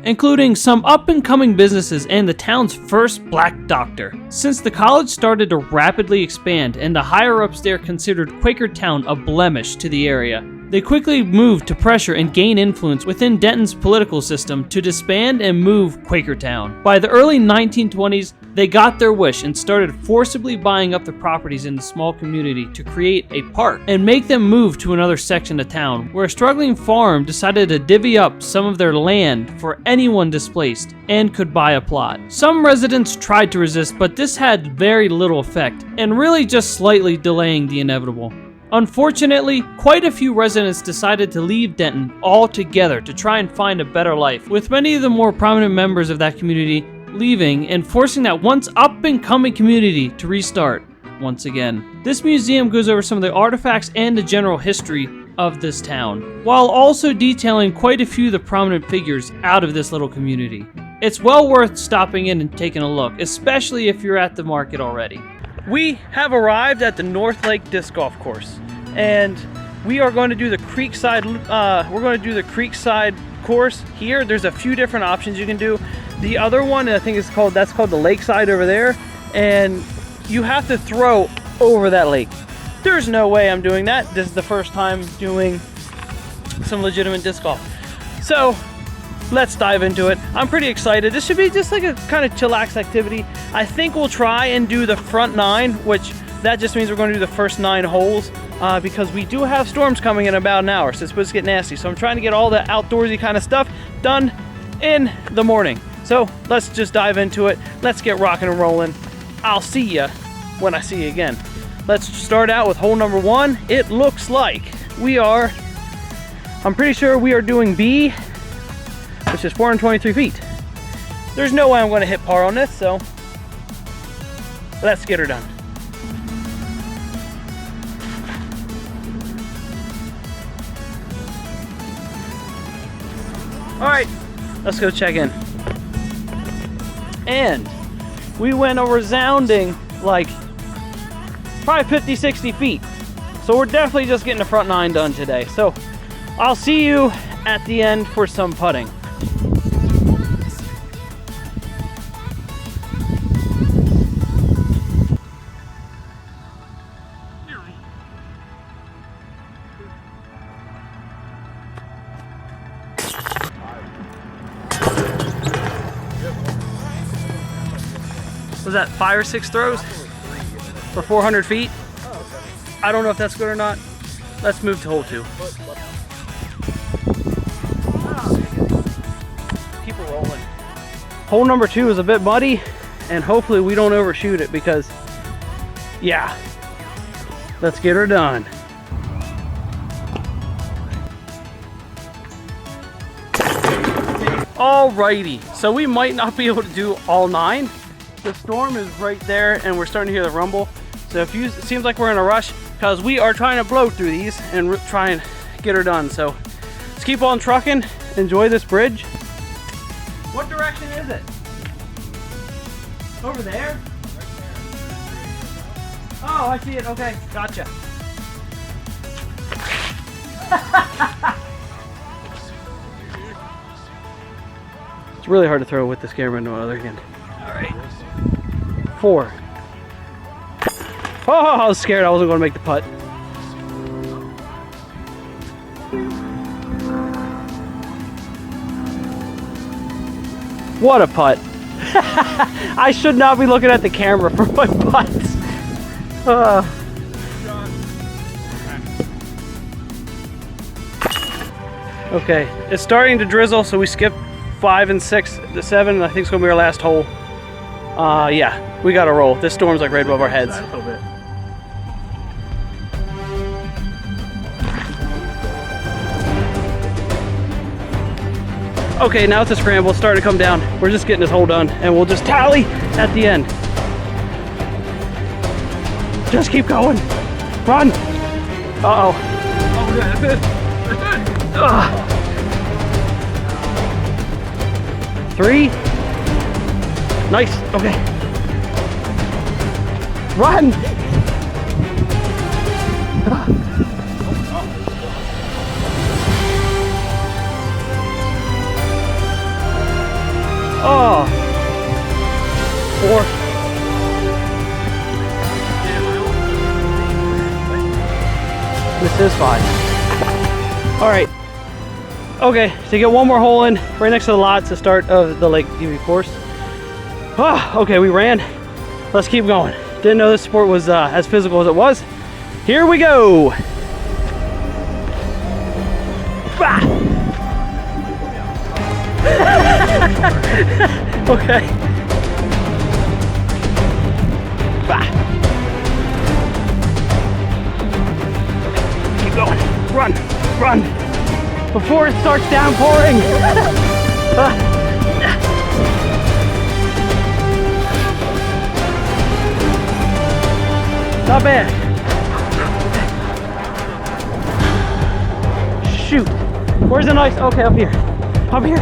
including some up-and-coming businesses and the town's first black doctor. Since the college started to rapidly expand and the higher-ups there considered Quakertown a blemish to the area, they quickly moved to pressure and gain influence within Denton's political system to disband and move Quakertown. By the early 1920s, they got their wish and started forcibly buying up the properties in the small community to create a park and make them move to another section of town, where a struggling farm decided to divvy up some of their land for anyone displaced and could buy a plot. Some residents tried to resist, but this had very little effect and really just slightly delaying the inevitable. Unfortunately, quite a few residents decided to leave Denton altogether to try and find a better life, with many of the more prominent members of that community leaving and forcing that once up-and-coming community to restart once again. This museum goes over some of the artifacts and the general history of this town, while also detailing quite a few of the prominent figures out of this little community. It's well worth stopping in and taking a look, especially if you're at the market already. We have arrived at the North Lake Disc Golf Course, and we are going to do the Creekside. Course here. There's a few different options you can do. The other one, I think that's called the Lakeside over there, and you have to throw over that lake. There's no way I'm doing that. This is the first time doing some legitimate disc golf. So let's dive into it. I'm pretty excited. This should be just like a kind of chillax activity. I think we'll try and do the front 9, which that just means we're going to do the first 9 holes because we do have storms coming in about an hour, so it's supposed to get nasty. So I'm trying to get all the outdoorsy kind of stuff done in the morning. So let's just dive into it. Let's get rocking and rolling. I'll see you when I see you again. Let's start out with hole number 1. It looks like I'm pretty sure we are doing B, which is 423 feet. There's no way I'm going to hit par on this, so let's get her done. All right, let's go check in. And we went a resounding, like, probably 50, 60 feet. So we're definitely just getting the front 9 done today. So I'll see you at the end for some putting. Was that 5 or 6 throws for 400 feet? I don't know if that's good or not. Let's move to hole 2. Keep it rolling. Hole number 2 is a bit muddy, and hopefully we don't overshoot it because, yeah, let's get her done. Alrighty, so we might not be able to do all 9. The storm is right there and we're starting to hear the rumble. So it seems like we're in a rush because we are trying to blow through these and try and get her done. So let's keep on trucking, enjoy this bridge. What direction is it? Over there? Oh, I see it, okay, gotcha. It's really hard to throw with this camera in the other hand. All right. 4. Oh, I was scared I wasn't going to make the putt. What a putt. I should not be looking at the camera for my putts. Okay, it's starting to drizzle, so we skipped 5 and 6 to 7. I think it's going to be our last hole. Yeah, we got to roll. This storm's like right above our heads. Okay, now it's a scramble. It's starting to come down. We're just getting this hole done, and we'll just tally at the end. Just keep going. Run. Uh-oh. Oh, good. That's good. That's good. 3. Nice. Okay. Run. Oh. 4. This is 5. All right. Okay, so you get one more hole in right next to the lot. It's the start of the Lake TV course. Oh, okay, we ran. Let's keep going. Didn't know this sport was as physical as it was. Here we go. Bah. Okay. Bah. Keep going. Run, run. Before it starts downpouring. Not bad. Shoot. Where's the nice? Okay, up here. Up here.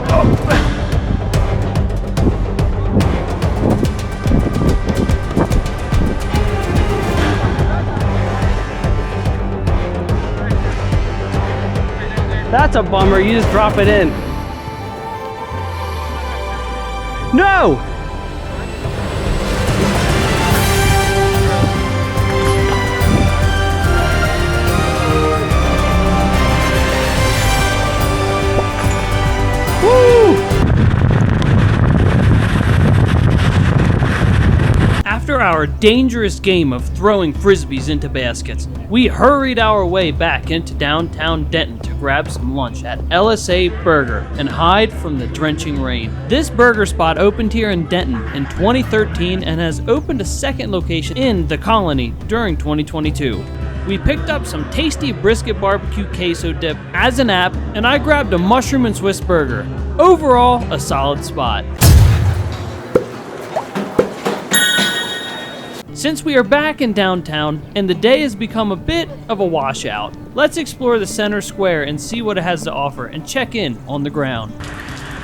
Oh. That's a bummer. You just drop it in. No! After our dangerous game of throwing frisbees into baskets, we hurried our way back into downtown Denton to grab some lunch at LSA Burger and hide from the drenching rain. This burger spot opened here in Denton in 2013 and has opened a second location in the Colony during 2022. We picked up some tasty brisket barbecue queso dip as an app, and I grabbed a mushroom and Swiss burger. Overall, a solid spot. Since we are back in downtown and the day has become a bit of a washout, let's explore the center square and see what it has to offer and check in on the ground.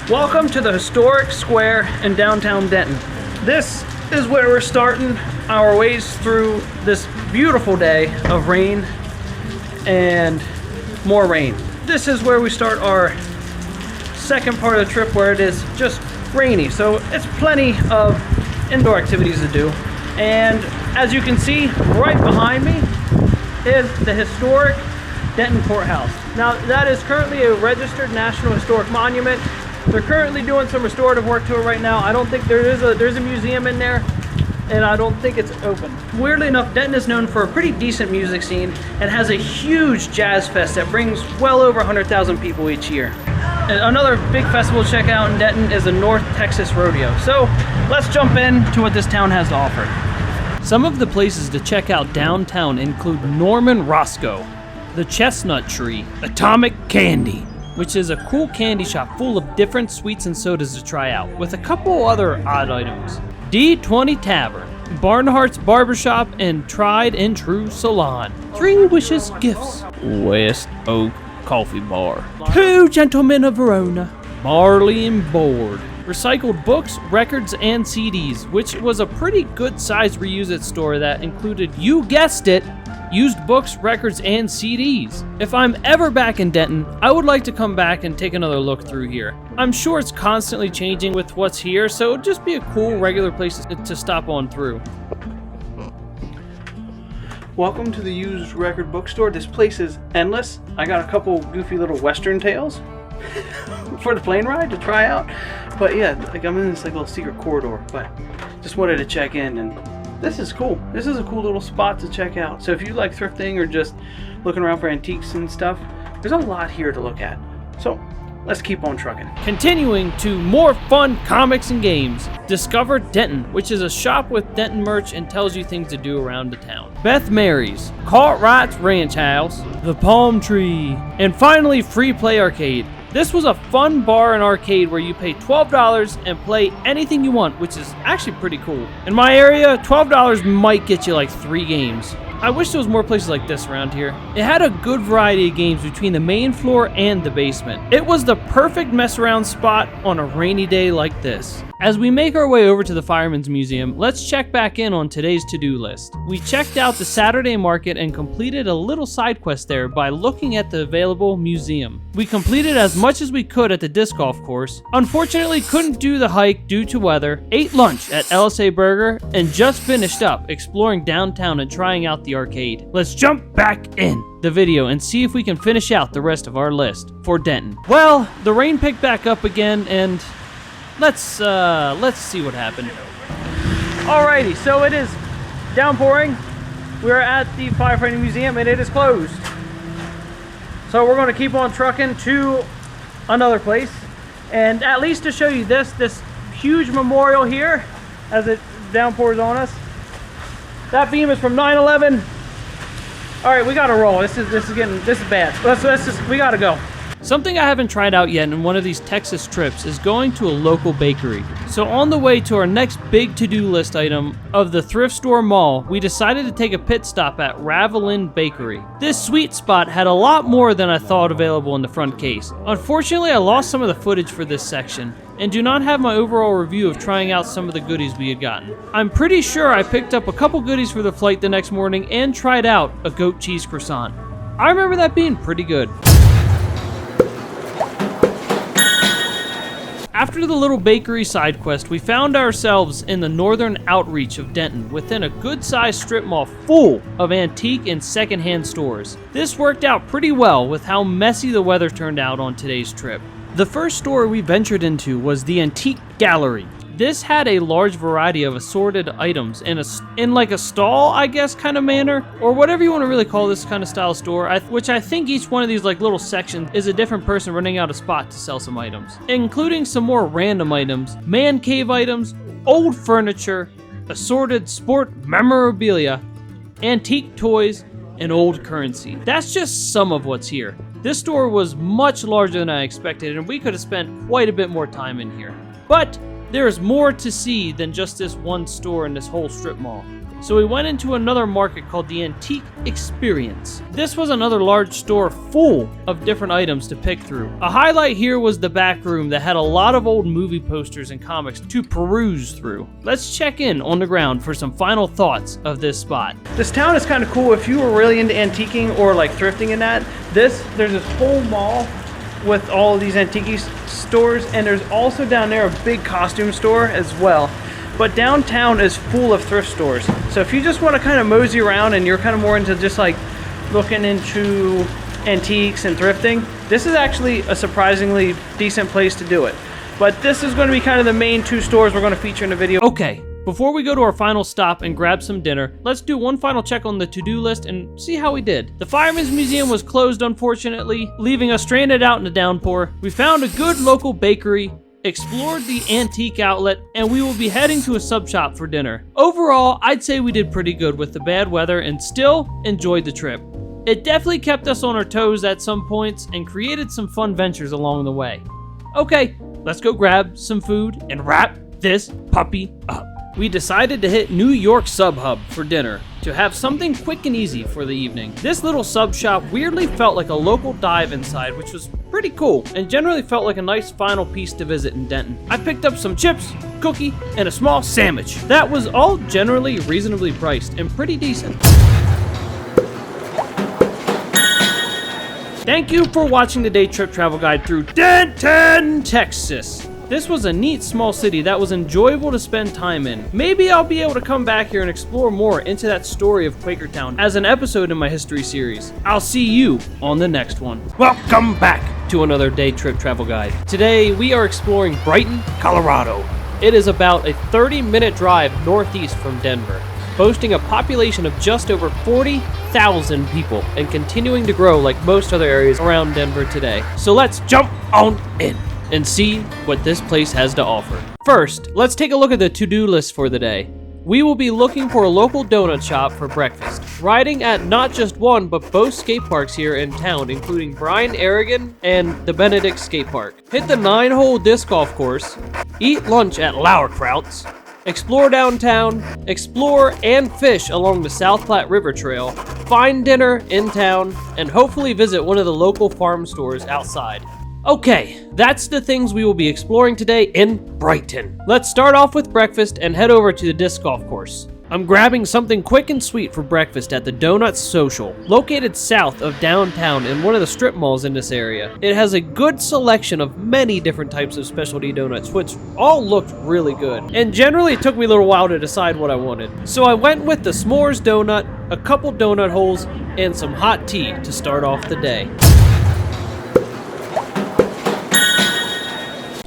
Welcome to the historic square in downtown Denton. This is where we're starting our ways through this beautiful day of rain and more rain. This is where we start our second part of the trip where it is just rainy, so it's plenty of indoor activities to do. And as you can see, right behind me is the historic Denton Courthouse. Now, that is currently a registered National Historic Monument. They're currently doing some restorative work to it right now. I don't think there's a museum in there, and I don't think it's open. Weirdly enough, Denton is known for a pretty decent music scene and has a huge jazz fest that brings well over 100,000 people each year. And another big festival to check out in Denton is the North Texas Rodeo. So let's jump into what this town has to offer. Some of the places to check out downtown include Norman Roscoe, the Chestnut Tree, Atomic Candy, which is a cool candy shop full of different sweets and sodas to try out, with a couple other odd items. D20 Tavern, Barnhart's Barbershop, and Tried and True Salon. Three Wishes Gifts, West Oak Coffee Bar, Two Gentlemen of Verona, Barley and Board, recycled books, records, and CDs, which was a pretty good sized reuse it store that included, you guessed it, used books, records, and CDs. If I'm ever back in Denton, I would like to come back and take another look through here. I'm sure it's constantly changing with what's here, so it'd just be a cool regular place to stop on through. Welcome to the used record bookstore. This place is endless. I got a couple goofy little Western tales for the plane ride to try out. But yeah, like I'm in this like little secret corridor, but just wanted to check in, and this is cool. This is a cool little spot to check out. So if you like thrifting or just looking around for antiques and stuff, there's a lot here to look at. So let's keep on trucking. Continuing to more fun comics and games, discover Denton, which is a shop with Denton merch and tells you things to do around the town. Beth Mary's, Cartwright's Ranch House, The Palm Tree, and finally Free Play Arcade. This was a fun bar and arcade where you pay $12 and play anything you want, which is actually pretty cool. In my area, $12 might get you like 3 games. I wish there was more places like this around here. It had a good variety of games between the main floor and the basement. It was the perfect mess around spot on a rainy day like this. As we make our way over to the Fireman's Museum, let's check back in on today's to-do list. We checked out the Saturday market and completed a little side quest there by looking at the available museum. We completed as much as we could at the disc golf course. Unfortunately, couldn't do the hike due to weather. Ate lunch at LSA Burger and just finished up exploring downtown and trying out the arcade. Let's jump back in the video and see if we can finish out the rest of our list for Denton. Well, the rain picked back up again, and let's see what happened. Alrighty, so it is downpouring. We're at the Firefighting Museum and it is closed. So we're going to keep on trucking to another place. And at least to show you this huge memorial here as it downpours on us. That beam is from 9/11. All right, we got to roll. This is bad. We got to go. Something I haven't tried out yet in one of these Texas trips is going to a local bakery. So on the way to our next big to-do list item of the thrift store mall, we decided to take a pit stop at Loveland Bakery. This sweet spot had a lot more than I thought available in the front case. Unfortunately, I lost some of the footage for this section and do not have my overall review of trying out some of the goodies we had gotten. I'm pretty sure I picked up a couple goodies for the flight the next morning and tried out a goat cheese croissant. I remember that being pretty good. After the little bakery side quest, we found ourselves in the northern outreach of Denton within a good-sized strip mall full of antique and secondhand stores. This worked out pretty well with how messy the weather turned out on today's trip. The first store we ventured into was the Antique Gallery. This had a large variety of assorted items in like a stall, I guess, kind of manner, or whatever you want to really call this kind of style store, which I think each one of these like little sections is a different person running out a spot to sell some items, including some more random items, man cave items, old furniture, assorted sport memorabilia, antique toys, and old currency. That's just some of what's here. This store was much larger than I expected, and we could have spent quite a bit more time in here. But there is more to see than just this one store in this whole strip mall. So we went into another market called the Antique Experience. This was another large store full of different items to pick through. A highlight here was the back room that had a lot of old movie posters and comics to peruse through. Let's check in on the ground for some final thoughts of this spot. This town is kind of cool if you were really into antiquing or like thrifting in that. There's this whole mall with all of these antique stores, and there's also down there a big costume store as well. But downtown is full of thrift stores. So if you just want to kind of mosey around and you're kind of more into just like looking into antiques and thrifting, this is actually a surprisingly decent place to do it. But this is going to be kind of the main two stores we're going to feature in the video. Okay, before we go to our final stop and grab some dinner, let's do one final check on the to-do list and see how we did. The Fireman's Museum was closed, unfortunately, leaving us stranded out in the downpour. We found a good local bakery, explored the antique outlet, and we will be heading to a sub shop for dinner. Overall, I'd say we did pretty good with the bad weather and still enjoyed the trip. It definitely kept us on our toes at some points and created some fun ventures along the way. Okay, let's go grab some food and wrap this puppy up. We decided to hit New York Sub Hub for dinner to have something quick and easy for the evening. This little sub shop weirdly felt like a local dive inside, which was pretty cool and generally felt like a nice final piece to visit in Denton. I picked up some chips, cookie, and a small sandwich. That was all generally reasonably priced and pretty decent. Thank you for watching the day trip travel guide through Denton, Texas. This was a neat small city that was enjoyable to spend time in. Maybe I'll be able to come back here and explore more into that story of Quakertown as an episode in my history series. I'll see you on the next one. Welcome back to another day trip travel guide. Today we are exploring Brighton, Colorado. It is about a 30-minute drive northeast from Denver, boasting a population of just over 40,000 people and continuing to grow like most other areas around Denver today. So let's jump on in and see what this place has to offer. First, let's take a look at the to-do list for the day. We will be looking for a local donut shop for breakfast, riding at not just one but both skate parks here in town, including Brian Aragon and the Benedict Skate Park. Hit the 9-hole disc golf course, eat lunch at Lauerkraut's, explore downtown, explore and fish along the South Platte River Trail, find dinner in town, and hopefully visit one of the local farm stores outside. Okay, that's the things we will be exploring today in Brighton. Let's start off with breakfast and head over to the disc golf course. I'm grabbing something quick and sweet for breakfast at the Donut Social, located south of downtown in one of the strip malls in this area. It has a good selection of many different types of specialty donuts, which all looked really good. And generally it took me a little while to decide what I wanted. So I went with the s'mores donut, a couple donut holes, and some hot tea to start off the day.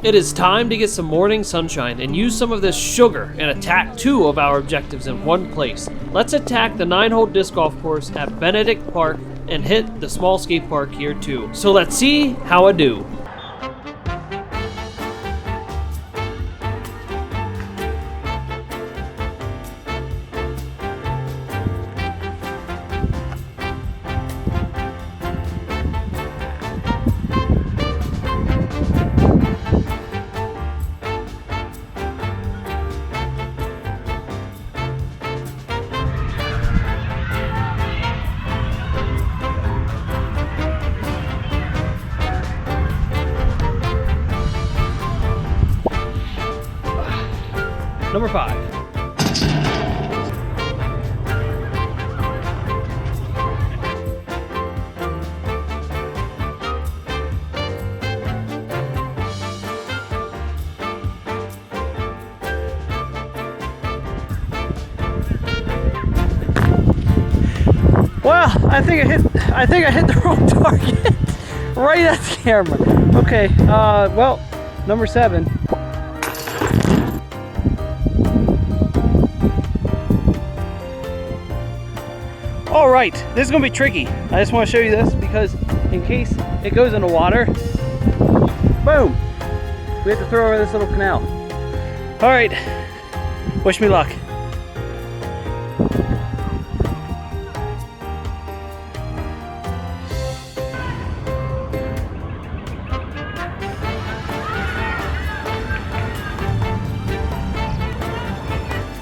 It is time to get some morning sunshine and use some of this sugar and attack 2 of our objectives in one place. Let's attack the 9-hole disc golf course at Benedict Park and hit the small skate park here too. So let's see how I do. Number 5. Well, I think I hit the wrong target right at the camera. Okay, well, number 7. All right, this is gonna be tricky. I just want to show you this because in case it goes in the water, boom, we have to throw over this little canal. All right, wish me luck.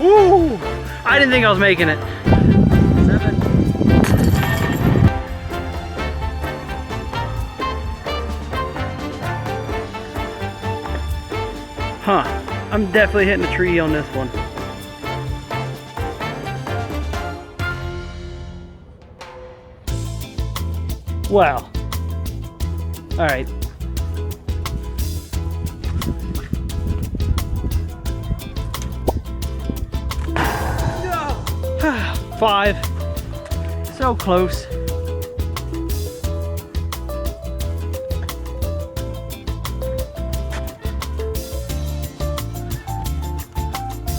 Ooh, I didn't think I was making it. 7. Huh, I'm definitely hitting a tree on this one. Wow. All right. No. 5. So close.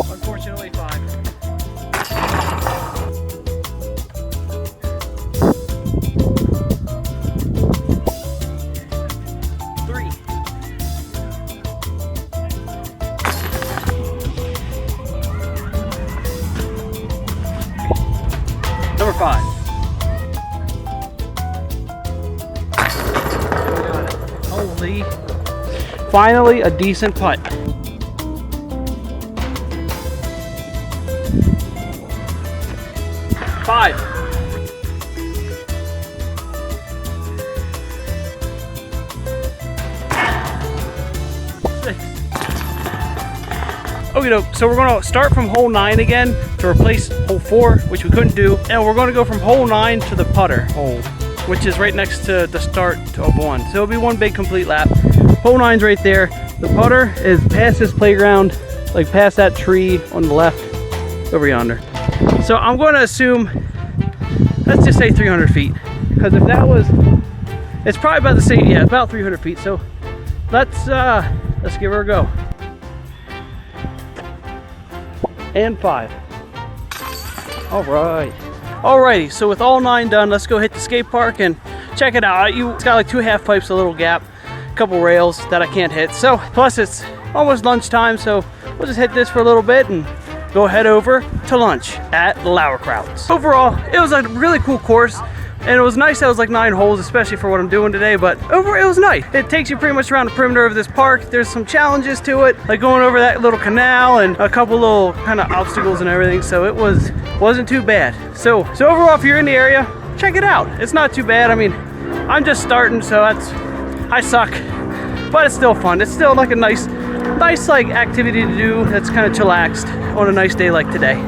Unfortunately, 5. Number 5. Holy. Finally, a decent putt. 5. 6. Okay, so we're going to start from hole 9 again to replace hole 4, which we couldn't do, and we're going to go from hole 9 to the putter hole, which is right next to the start of 1. So it'll be one big complete lap. Hole 9's right there. The putter is past this playground, like past that tree on the left over yonder. So I'm going to assume, let's just say 300 feet, because if that was, it's probably about the same, yeah, about 300 feet. So let's give her a go. And 5. All right. Alrighty, so with all 9 done, let's go hit the skate park and check it out. It's got like 2 half pipes, a little gap, a couple rails that I can't hit. So, plus it's almost lunchtime, so we'll just hit this for a little bit and go head over to lunch at Lauerkraut's. Overall, it was a really cool course. And it was nice that it was like 9 holes, especially for what I'm doing today, but overall it was nice. It takes you pretty much around the perimeter of this park. There's some challenges to it, like going over that little canal and a couple little kind of obstacles and everything, so it wasn't too bad. So overall, if you're in the area, check it out. It's not too bad. I mean, I'm just starting, so I suck, but it's still fun. It's still like a nice like activity to do that's kind of chillaxed on a nice day like today.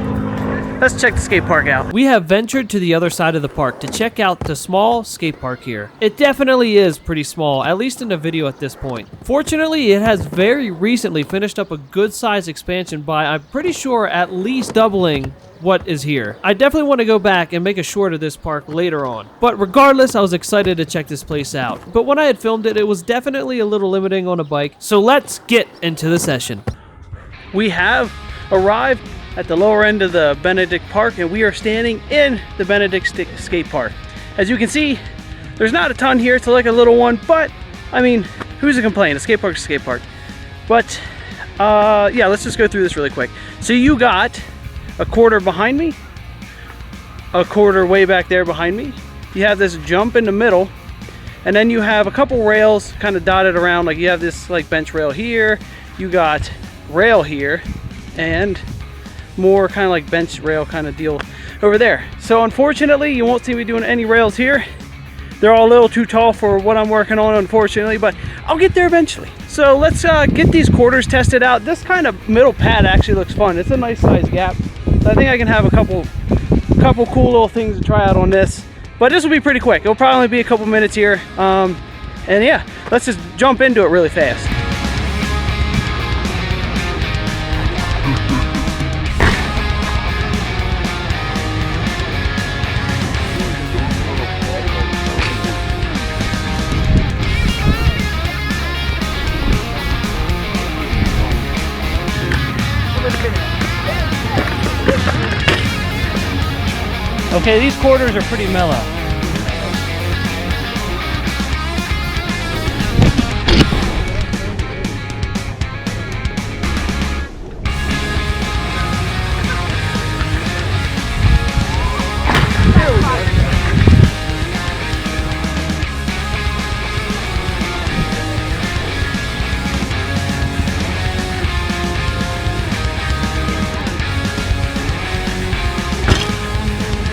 let's check the skate park out. We have ventured to the other side of the park to check out the small skate park here. It definitely is pretty small, at least in the video at this point. Fortunately, it has very recently finished up a good size expansion by, I'm pretty sure, at least doubling what is here. I definitely want to go back and make a short of this park later on. But regardless, I was excited to check this place out. But when I had filmed it, it was definitely a little limiting on a bike. So let's get into the session. We have arrived at the lower end of the Benedict Park, and we are standing in the Benedict skate park. As you can see, there's not a ton here. It's like a little one, but I mean, who's to complain? A skate park's a skate park. But yeah, let's just go through this really quick. So you got a quarter behind me, a quarter way back there behind me. You have this jump in the middle, and then you have a couple rails kind of dotted around. Like you have this like bench rail here, you got rail here, and more kind of like bench rail kind of deal over there. So unfortunately, you won't see me doing any rails here. They're all a little too tall for what I'm working on, unfortunately, but I'll get there eventually. So let's get these quarters tested out. This kind of middle pad actually looks fun. It's a nice size gap. So I think I can have a couple cool little things to try out on this. But this will be pretty quick. It'll probably be a couple minutes here. And yeah, let's just jump into it really fast. Okay, these quarters are pretty mellow.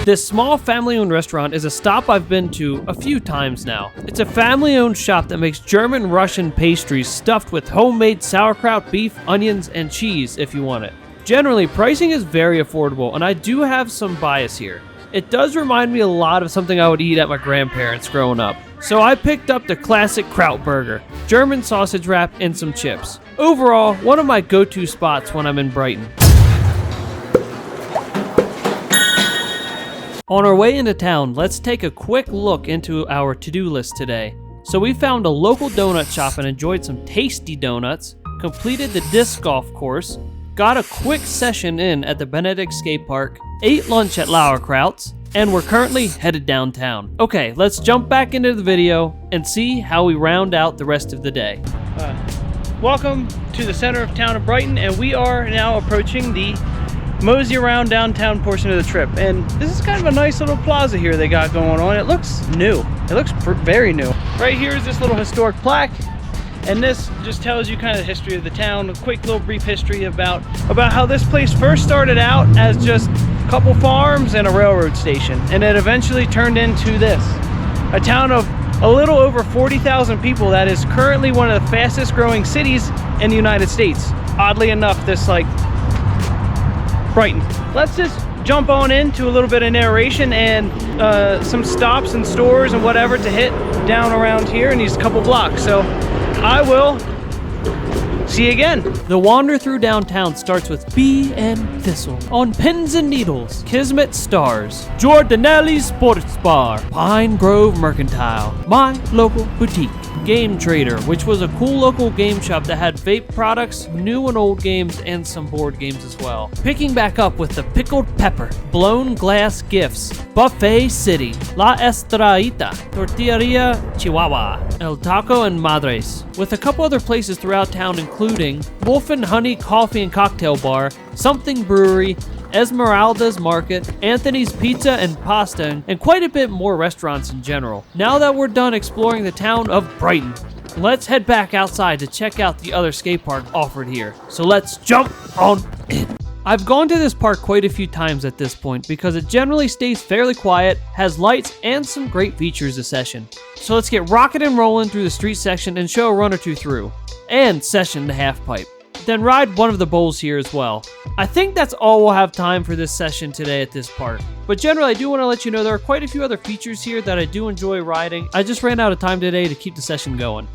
This small family-owned restaurant is a stop I've been to a few times now. It's a family-owned shop that makes German-Russian pastries stuffed with homemade sauerkraut, beef, onions, and cheese if you want it. Generally, pricing is very affordable, and I do have some bias here. It does remind me a lot of something I would eat at my grandparents' growing up. So I picked up the classic Kraut burger, German sausage wrap, and some chips. Overall, one of my go-to spots when I'm in Brighton. On our way into town, let's take a quick look into our to-do list today. So we found a local donut shop and enjoyed some tasty donuts, completed the disc golf course, got a quick session in at the Benedict skate park, ate lunch at Lauerkraut's, and we're currently headed downtown. Okay, let's jump back into the video and see how we round out the rest of the day. Welcome to the center of town of Brighton, and we are now approaching the mosey around downtown portion of the trip. And this is kind of a nice little plaza here they got going on. It looks new. It looks very new. Right here is this little historic plaque, and this just tells you kind of the history of the town. A quick little brief history about how this place first started out as just a couple farms and a railroad station, and it eventually turned into this, a town of a little over 40,000 people that is currently one of the fastest growing cities in the United States. Oddly enough, this like Brighton. Let's just jump on into a little bit of narration and some stops and stores and whatever to hit down around here in these couple blocks. So I will see you again. The wander through downtown starts with Bee and Thistle, On Pins and Needles, Kismet Stars, Giordano's Sports Bar, Pine Grove Mercantile, My Local Boutique, Game Trader, which was a cool local game shop that had vape products, new and old games, and some board games as well. Picking back up with the Pickled Pepper, Blown Glass Gifts, Buffet City, La Estraita, Tortilleria Chihuahua, El Taco and Madres, with a couple other places throughout town including Wolf and Honey Coffee and Cocktail Bar, Something Brewery, Esmeralda's Market, Anthony's Pizza and Pasta, and quite a bit more restaurants in general. Now that we're done exploring the town of Brighton, let's head back outside to check out the other skate park offered here. So let's jump on in. I've gone to this park quite a few times at this point because it generally stays fairly quiet, has lights, and some great features this session. So let's get rocking and rolling through the street section and show a run or two through. And session the half pipe. then ride one of the bowls here as well. I think that's all we'll have time for this session today at this park. But generally, I do want to let you know there are quite a few other features here that I do enjoy riding. I just ran out of time today to keep the session going.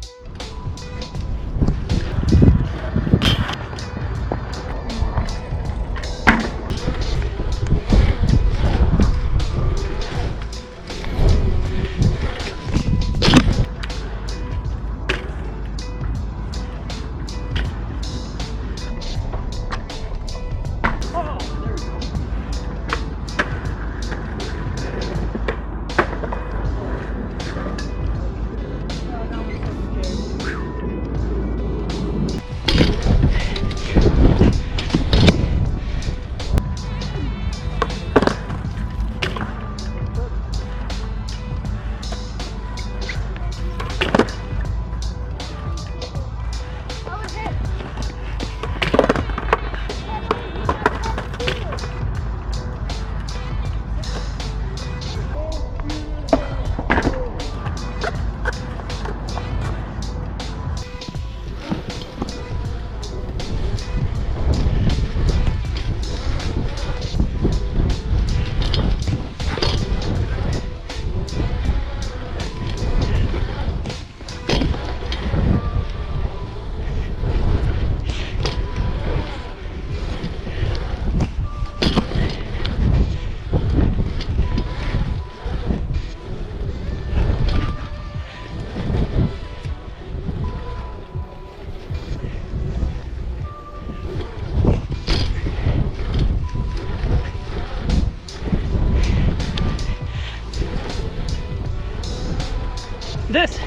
This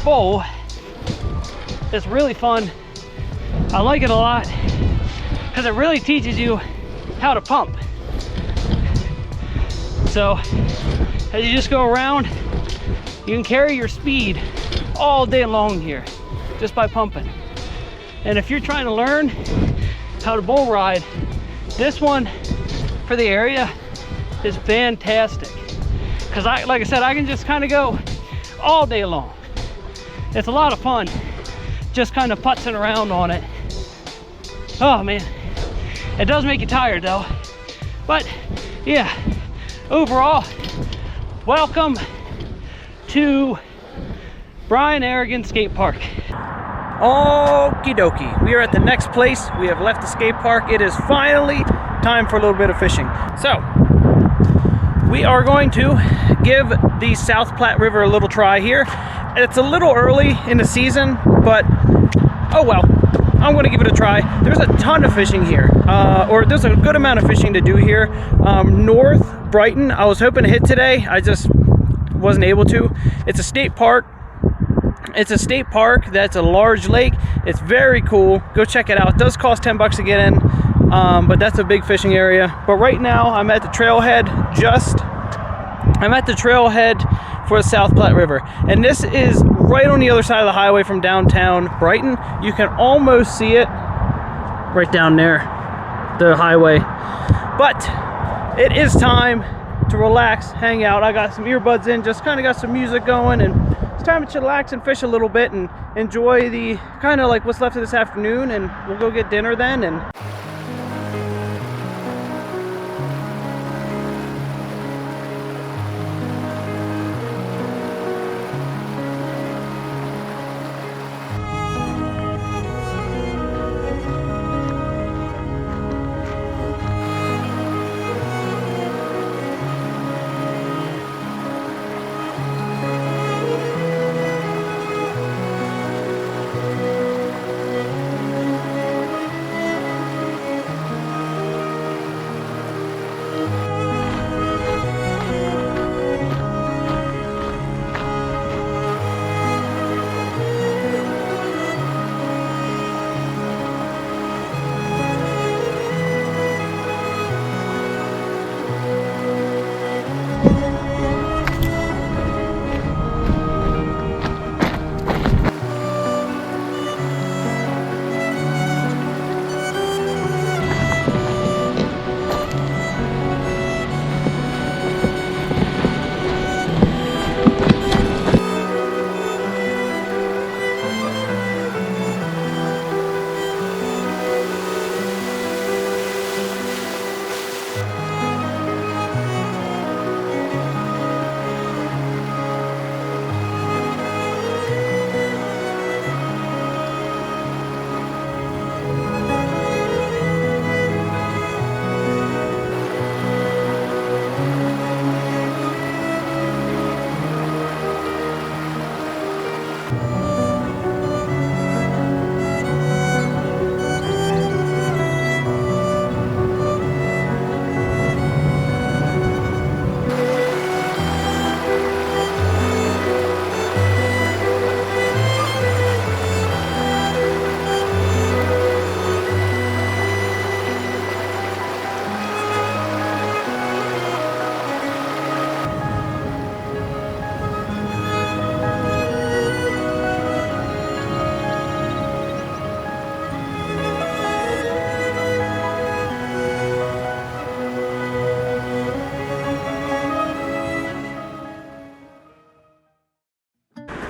bowl is really fun. I like it a lot because it really teaches you how to pump. So as you just go around, you can carry your speed all day long here just by pumping. And if you're trying to learn how to bull ride, this one for the area is fantastic. Because like I said, I can just kind of go all day long. It's a lot of fun just kind of putzing around on it. Oh man, it does make you tired though. But yeah, overall, welcome to Brian Aragon Skate Park. Okie dokie, we are at the next place. We have left the skate park. It is finally time for a little bit of fishing. So we are going to give the South Platte River a little try here. It's a little early in the season, but oh well, I'm going to give it a try. There's a ton of fishing here, or there's a good amount of fishing to do here. North Brighton, I was hoping to hit today. I just wasn't able to. It's a state park. It's a state park that's a large lake. It's very cool. Go check it out. It does cost 10 bucks to get in, but that's a big fishing area. But right now I'm at the trailhead for the South Platte River. And this is right on the other side of the highway from downtown Brighton. You can almost see it right down there, the highway. But it is time to relax, hang out. I got some earbuds in, just kind of got some music going, and it's time to chillax and fish a little bit and enjoy the kind of like what's left of this afternoon, and we'll go get dinner then. And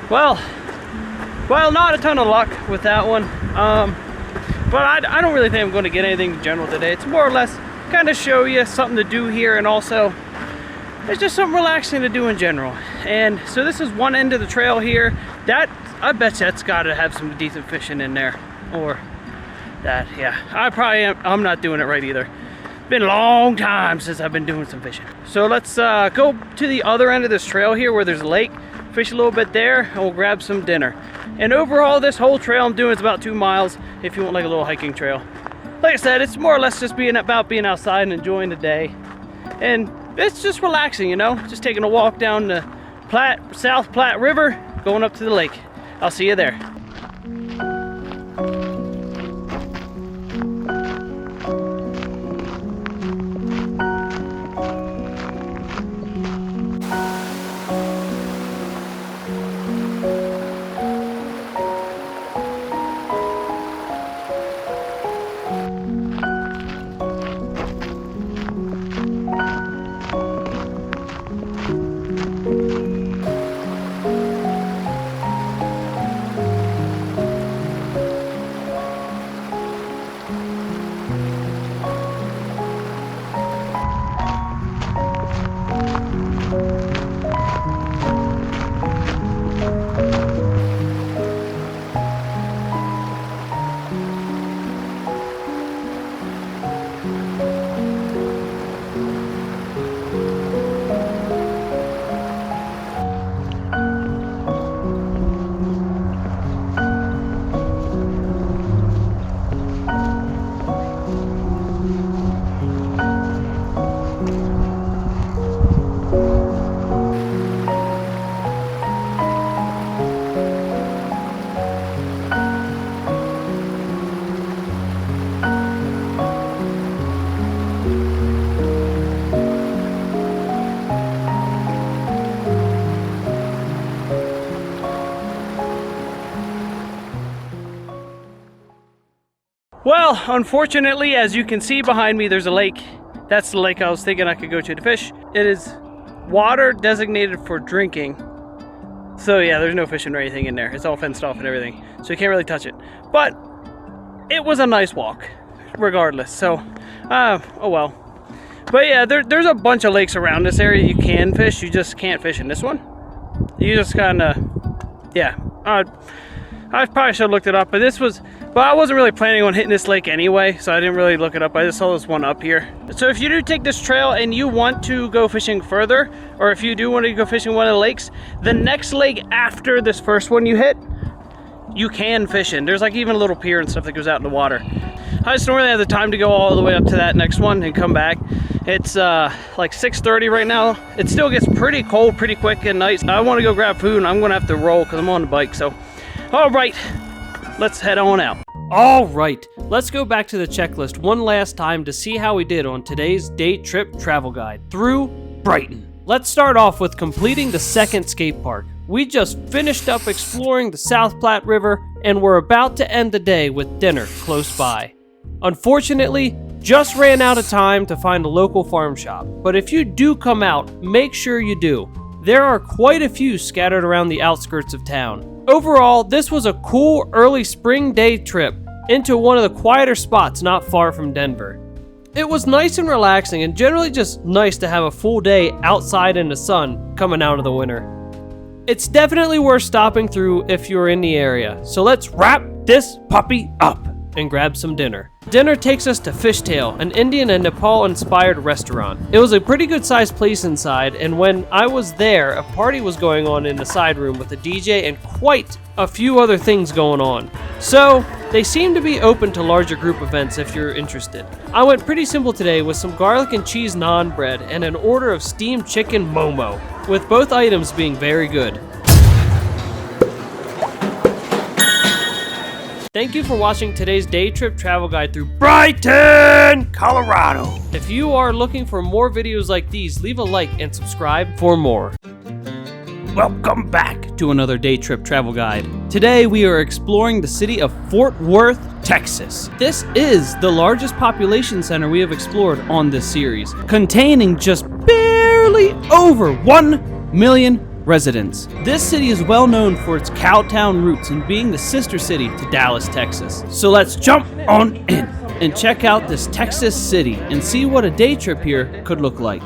Well, not a ton of luck with that one. But I don't really think I'm going to get anything in general today. It's more or less kind of show you something to do here, and also it's just something relaxing to do in general. And so this is one end of the trail here. That, I bet you that's got to have some decent fishing in there. Or that, yeah. I'm not doing it right either. Been a long time since I've been doing some fishing. So let's go to the other end of this trail here where there's a lake. Fish a little bit there, and we'll grab some dinner. And overall, this whole trail I'm doing is about 2 miles if you want like a little hiking trail. Like I said, it's more or less just being outside and enjoying the day. And it's just relaxing, you know, just taking a walk down the South Platte River, going up to the lake. I'll see you there. Well, unfortunately, as you can see behind me, there's a lake. That's the lake I was thinking I could go to fish. It is water designated for drinking. So yeah, there's no fishing or anything in there. It's all fenced off and everything. So you can't really touch it. But it was a nice walk, regardless. So, oh well. But yeah, there's a bunch of lakes around this area you can fish. You just can't fish in this one. You just kind of, yeah. I probably should have looked it up, but I wasn't really planning on hitting this lake anyway, so I didn't really look it up. I just saw this one up here. So if you do take this trail and you want to go fishing further, or if you do want to go fishing one of the lakes, the next lake after this first one you hit, you can fish in. There's like even a little pier and stuff that goes out in the water. I just don't really have the time to go all the way up to that next one and come back. It's like 6:30 right now. It still gets pretty cold pretty quick at night. I want to go grab food and I'm gonna have to roll because I'm on the bike. So, all right, let's head on out. All right, let's go back to the checklist one last time to see how we did on today's day trip travel guide through Brighton. Let's start off with completing the second skate park. We just finished up exploring the South Platte River and we're about to end the day with dinner close by. Unfortunately, just ran out of time to find a local farm shop, but if you do come out, make sure you do. There are quite a few scattered around the outskirts of town. Overall, this was a cool early spring day trip into one of the quieter spots not far from Denver. It was nice and relaxing and generally just nice to have a full day outside in the sun coming out of the winter. It's definitely worth stopping through if you're in the area, so let's wrap this puppy up and grab some dinner. Dinner takes us to Fishtail, an Indian and Nepal-inspired restaurant. It was a pretty good-sized place inside, and when I was there, a party was going on in the side room with a DJ and quite a few other things going on. So, they seem to be open to larger group events if you're interested. I went pretty simple today with some garlic and cheese naan bread and an order of steamed chicken momo, with both items being very good. Thank you for watching today's day trip travel guide through Brighton, Colorado. If you are looking for more videos like these, leave a like and subscribe for more. Welcome back to another day trip travel guide. Today we are exploring the city of Fort Worth, Texas. This is the largest population center we have explored on this series, containing just barely over 1 million residents. This city is well known for its cowtown roots and being the sister city to Dallas, Texas. So let's jump on in and check out this Texas city and see what a day trip here could look like.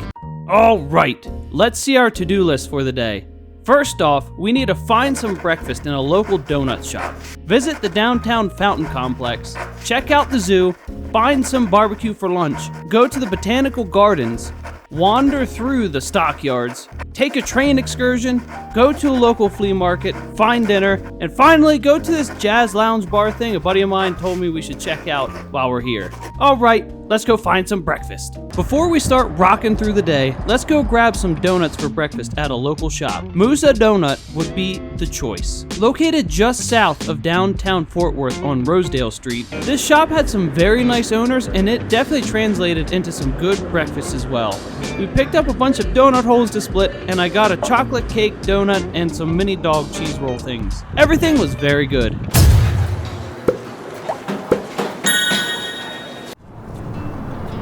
All right, let's see our to-do list for the day. First off, we need to find some breakfast in a local donut shop, visit the downtown fountain complex, check out the zoo, find some barbecue for lunch, go to the botanical gardens, wander through the stockyards, take a train excursion, go to a local flea market, find dinner, and finally go to this jazz lounge bar thing a buddy of mine told me we should check out while we're here. Alright, let's go find some breakfast. Before we start rocking through the day, let's go grab some donuts for breakfast at a local shop. Musa Donut would be the choice. Located just south of downtown Fort Worth on Rosedale Street, this shop had some very nice owners and it definitely translated into some good breakfast as well. We picked up a bunch of donut holes to split and I got a chocolate cake donut and some mini dog cheese roll things. Everything was very good.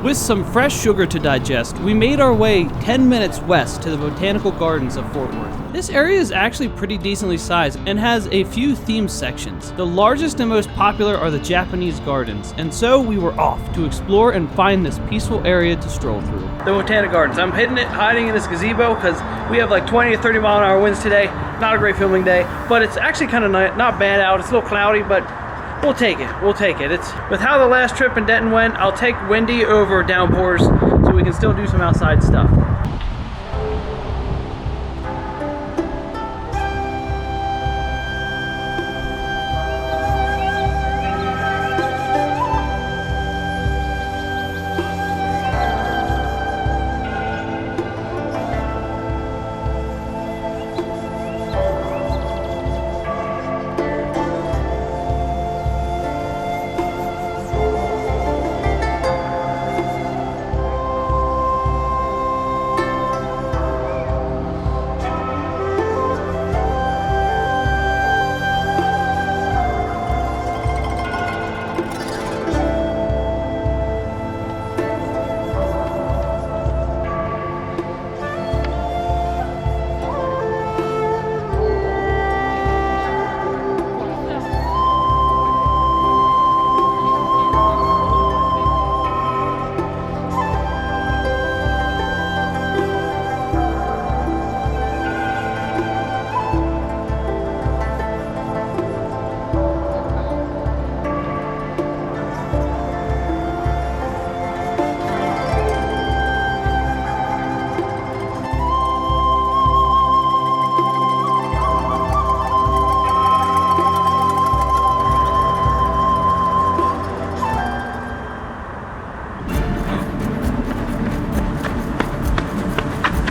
With some fresh sugar to digest, we made our way 10 minutes west to the Botanical Gardens of Fort Worth. This area is actually pretty decently sized and has a few themed sections. The largest and most popular are the Japanese gardens, and so we were off to explore and find this peaceful area to stroll through. The Botanical Gardens. I'm hiding in this gazebo because we have like 20 to 30 mile an hour winds today. Not a great filming day, but it's actually kind of not bad out. It's a little cloudy, but we'll take it. It's with how the last trip in Denton went, I'll take windy over downpours so we can still do some outside stuff.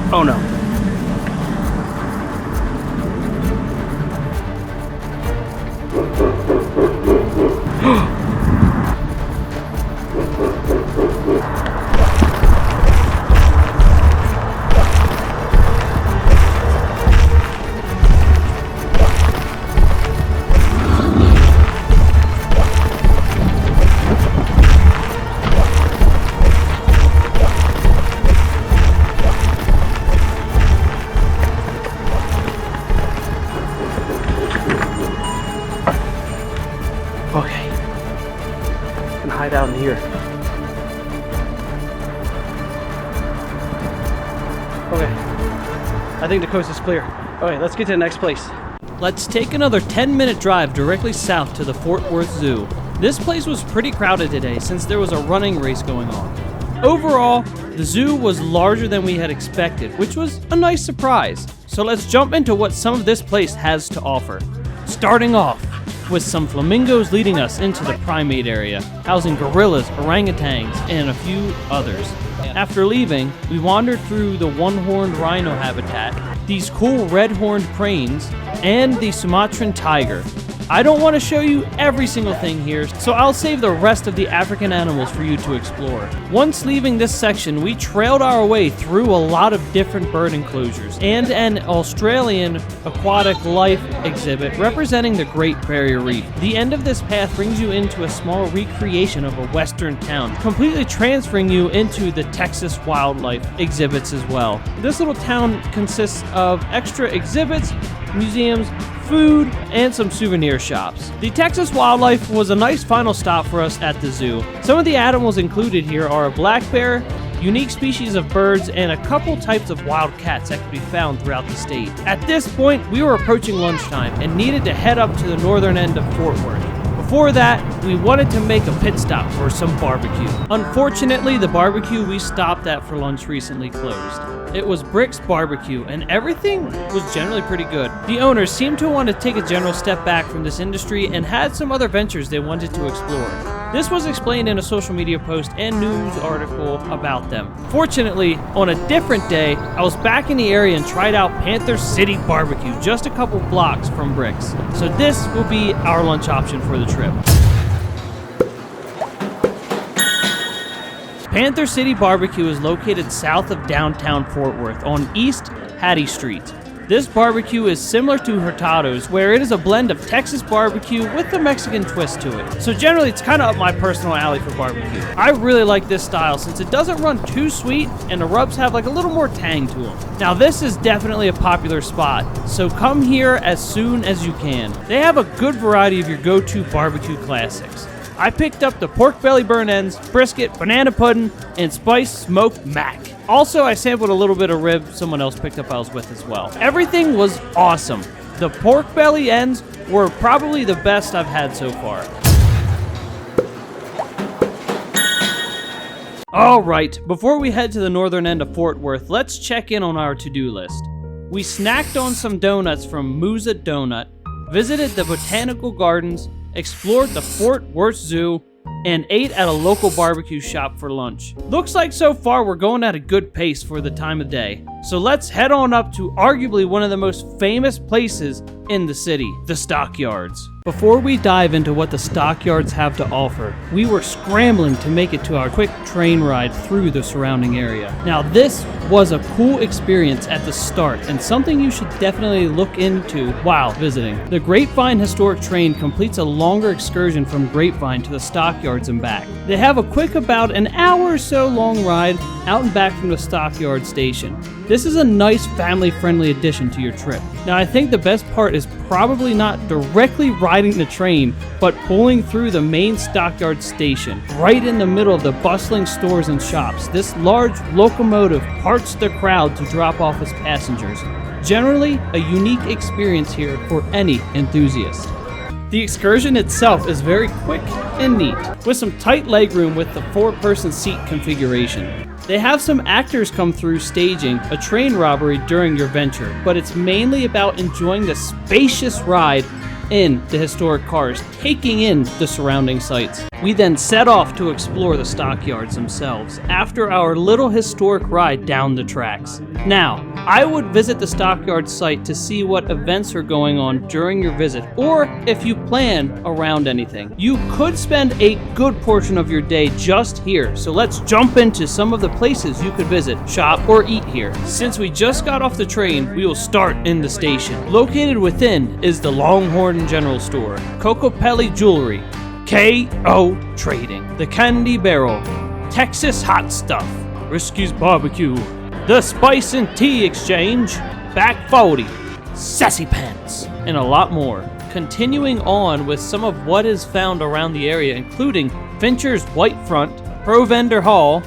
Oh no. Okay. I can hide out in here. Okay. I think the coast is clear. Okay, let's get to the next place. Let's take another 10-minute drive directly south to the Fort Worth Zoo. This place was pretty crowded today since there was a running race going on. Overall, the zoo was larger than we had expected, which was a nice surprise. So let's jump into what some of this place has to offer. Starting off with some flamingos leading us into the primate area, housing gorillas, orangutans, and a few others. After leaving, we wandered through the one-horned rhino habitat, these cool red-horned cranes, and the Sumatran tiger. I don't want to show you every single thing here, so I'll save the rest of the African animals for you to explore. Once leaving this section, we trailed our way through a lot of different bird enclosures and an Australian aquatic life exhibit representing the Great Barrier Reef. The end of this path brings you into a small recreation of a western town, completely transferring you into the Texas wildlife exhibits as well. This little town consists of extra exhibits, museums, food, and some souvenir shops. The Texas wildlife was a nice final stop for us at the zoo. Some of the animals included here are a black bear, unique species of birds, and a couple types of wild cats that could be found throughout the state. At this point, we were approaching lunchtime and needed to head up to the northern end of Fort Worth. Before that, we wanted to make a pit stop for some barbecue. Unfortunately, the barbecue we stopped at for lunch recently closed. It was Brick's Barbecue, and everything was generally pretty good. The owners seemed to want to take a general step back from this industry and had some other ventures they wanted to explore. This was explained in a social media post and news article about them. Fortunately, on a different day, I was back in the area and tried out Panther City Barbecue just a couple blocks from Brick's. So this will be our lunch option for the trip. Panther City Barbecue is located south of downtown Fort Worth on East Hattie Street. This barbecue is similar to Hurtado's, where it is a blend of Texas barbecue with a Mexican twist to it. So generally, it's kind of up my personal alley for barbecue. I really like this style since it doesn't run too sweet and the rubs have like a little more tang to them. Now this is definitely a popular spot, so come here as soon as you can. They have a good variety of your go-to barbecue classics. I picked up the pork belly burn ends, brisket, banana pudding, and spiced smoked mac. Also, I sampled a little bit of rib someone else picked up I was with as well. Everything was awesome. The pork belly ends were probably the best I've had so far. Alright, before we head to the northern end of Fort Worth, let's check in on our to-do list. We snacked on some donuts from Mooza Donut, visited the botanical gardens, explored the Fort Worth Zoo, and ate at a local barbecue shop for lunch. Looks like so far we're going at a good pace for the time of day. So let's head on up to arguably one of the most famous places in the city, the Stockyards. Before we dive into what the Stockyards have to offer, we were scrambling to make it to our quick train ride through the surrounding area. Now this was a cool experience at the start and something you should definitely look into while visiting. The Grapevine Historic Train completes a longer excursion from Grapevine to the Stockyards and back. They have a quick about an hour or so long ride out and back from the Stockyards station. This is a nice family-friendly addition to your trip. Now I think the best part is probably not directly riding the train, but pulling through the main Stockyards station. Right in the middle of the bustling stores and shops, this large locomotive parts the crowd to drop off its passengers. Generally, a unique experience here for any enthusiast. The excursion itself is very quick and neat, with some tight legroom with the 4-person seat configuration. They have some actors come through staging a train robbery during your venture, but it's mainly about enjoying the spacious ride in the historic cars, taking in the surrounding sights. We then set off to explore the Stockyards themselves after our little historic ride down the tracks. Now, I would visit the Stockyards site to see what events are going on during your visit, or if you plan around anything. You could spend a good portion of your day just here, so let's jump into some of the places you could visit, shop, or eat here. Since we just got off the train, we will start in the station. Located within is the Longhorn General Store, Cocopelli Jewelry, K.O. Trading, the Candy Barrel, Texas Hot Stuff, Risky's Barbecue, the Spice and Tea Exchange, Back 40, Sassy Pants, and a lot more. Continuing on with some of what is found around the area, including Fincher's White Front, Provender Hall,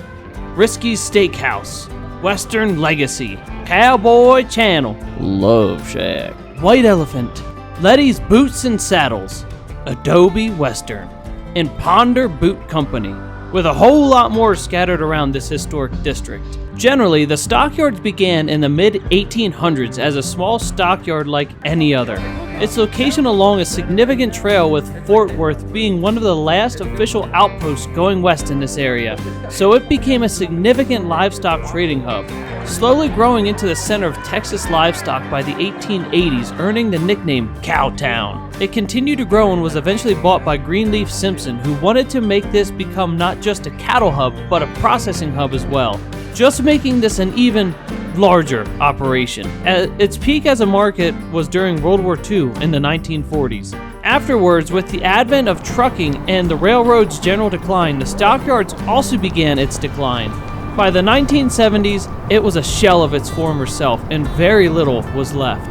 Risky's Steakhouse, Western Legacy, Cowboy Channel, Love Shack, White Elephant, Letty's Boots and Saddles, Adobe Western, and Ponder Boot Company, with a whole lot more scattered around this historic district. Generally, the Stockyards began in the mid-1800s as a small stockyard like any other. Its location along a significant trail, with Fort Worth being one of the last official outposts going west in this area, so it became a significant livestock trading hub. slowly growing into the center of Texas livestock by the 1880s, earning the nickname Cowtown. It continued to grow and was eventually bought by Greenleaf Simpson, who wanted to make this become not just a cattle hub, but a processing hub as well, just making this an even larger operation. Its peak as a market was during World War II in the 1940s. Afterwards, with the advent of trucking and the railroad's general decline, the stockyards also began its decline. By the 1970s, it was a shell of its former self, and very little was left.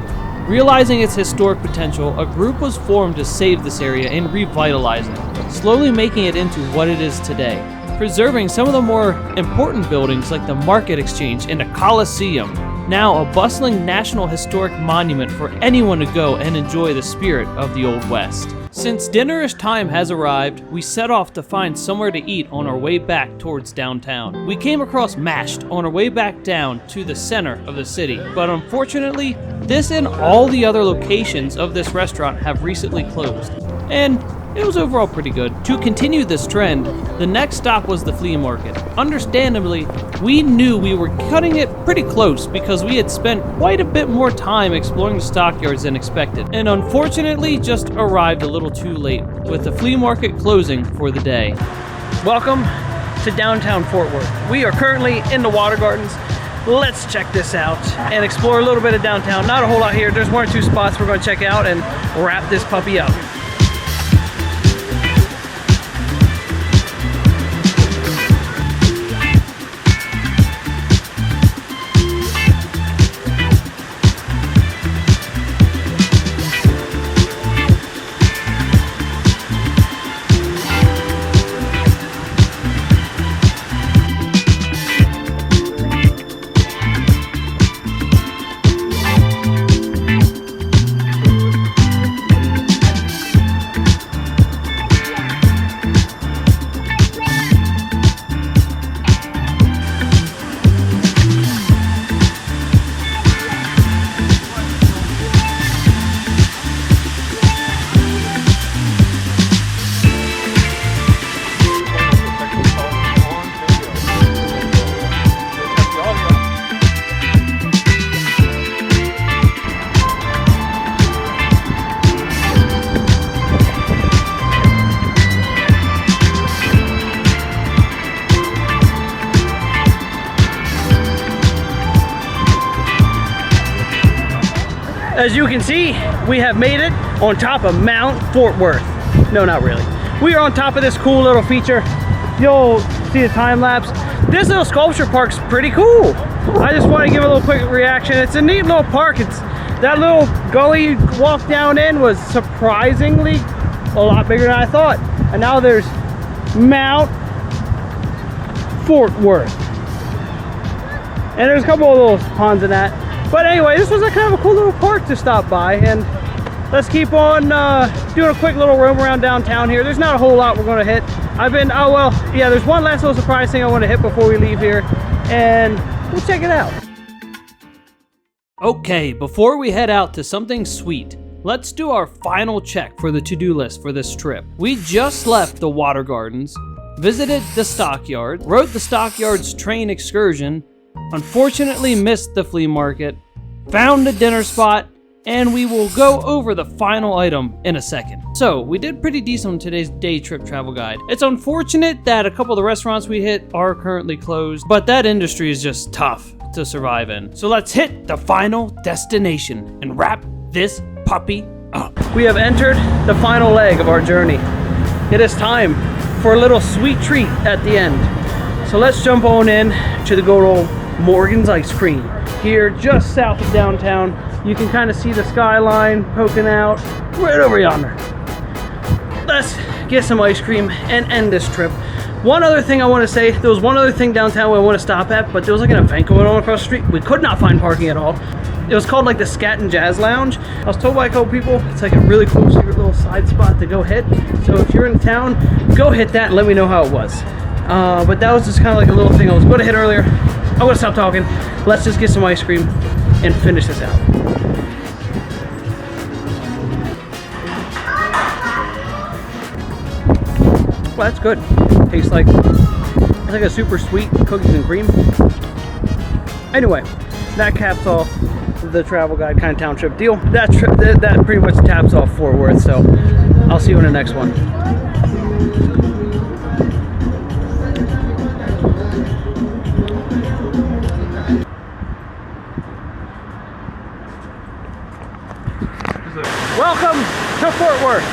Realizing its historic potential, a group was formed to save this area and revitalize it, slowly making it into what it is today, preserving some of the more important buildings like the Market Exchange and the Coliseum, now a bustling National Historic Monument for anyone to go and enjoy the spirit of the Old West. Since dinnerish time has arrived, we set off to find somewhere to eat on our way back towards downtown. We came across Mashed on our way back down to the center of the city, but unfortunately, this and all the other locations of this restaurant have recently closed, and it was overall pretty good. To continue this trend, the next stop was the flea market. Understandably, we knew we were cutting it pretty close because we had spent quite a bit more time exploring the stockyards than expected, and unfortunately just arrived a little too late, with the flea market closing for the day. Welcome to downtown Fort Worth. We are currently in the Water Gardens. Let's check this out and explore a little bit of downtown. Not a whole lot here. There's one or two spots we're going to check out and wrap this puppy up. As you can see, we have made it on top of Mount Fort Worth. No, not really. We are on top of this cool little feature. You'll see the time lapse. This little sculpture park's pretty cool. I just want to give a little quick reaction. It's a neat little park. It's that little gully you walk down in was surprisingly a lot bigger than I thought. And now there's Mount Fort Worth. And there's a couple of little ponds in that. But anyway, this was a kind of a cool little park to stop by, and let's keep on doing a quick little roam around downtown here. There's not a whole lot we're going to hit. There's one last little surprise thing I want to hit before we leave here, and we'll check it out. Okay, before we head out to something sweet, let's do our final check for the to-do list for this trip. We just left the Water Gardens, visited the stockyard, rode the stockyards train excursion, unfortunately missed the flea market, found a dinner spot, and we will go over the final item in a second. So, we did pretty decent on today's day trip travel guide. It's unfortunate that a couple of the restaurants we hit are currently closed, but that industry is just tough to survive in. So let's hit the final destination and wrap this puppy up. We have entered the final leg of our journey. It is time for a little sweet treat at the end. So let's jump on in to the good old Morgan's Ice Cream here just south of downtown. You can kind of see the skyline poking out right over yonder. Let's get some ice cream and end this trip. One other thing I want to say, there was one other thing downtown I want to stop at, but there was like an event going on across the street. We could not find parking at all. It was called like the Scat and Jazz Lounge. I was told by a couple people it's like a really cool secret little side spot to go hit. So if you're in town, go hit that and let me know how it was. But that was just kind of like a little thing I was going to hit earlier. I'm going to stop talking. Let's just get some ice cream and finish this out. Well, that's good. Tastes like, it's like a super sweet cookies and cream. Anyway, that caps off the travel guide kind of township deal. That pretty much taps off Fort Worth. So I'll see you in the next one. Welcome to Fort Worth.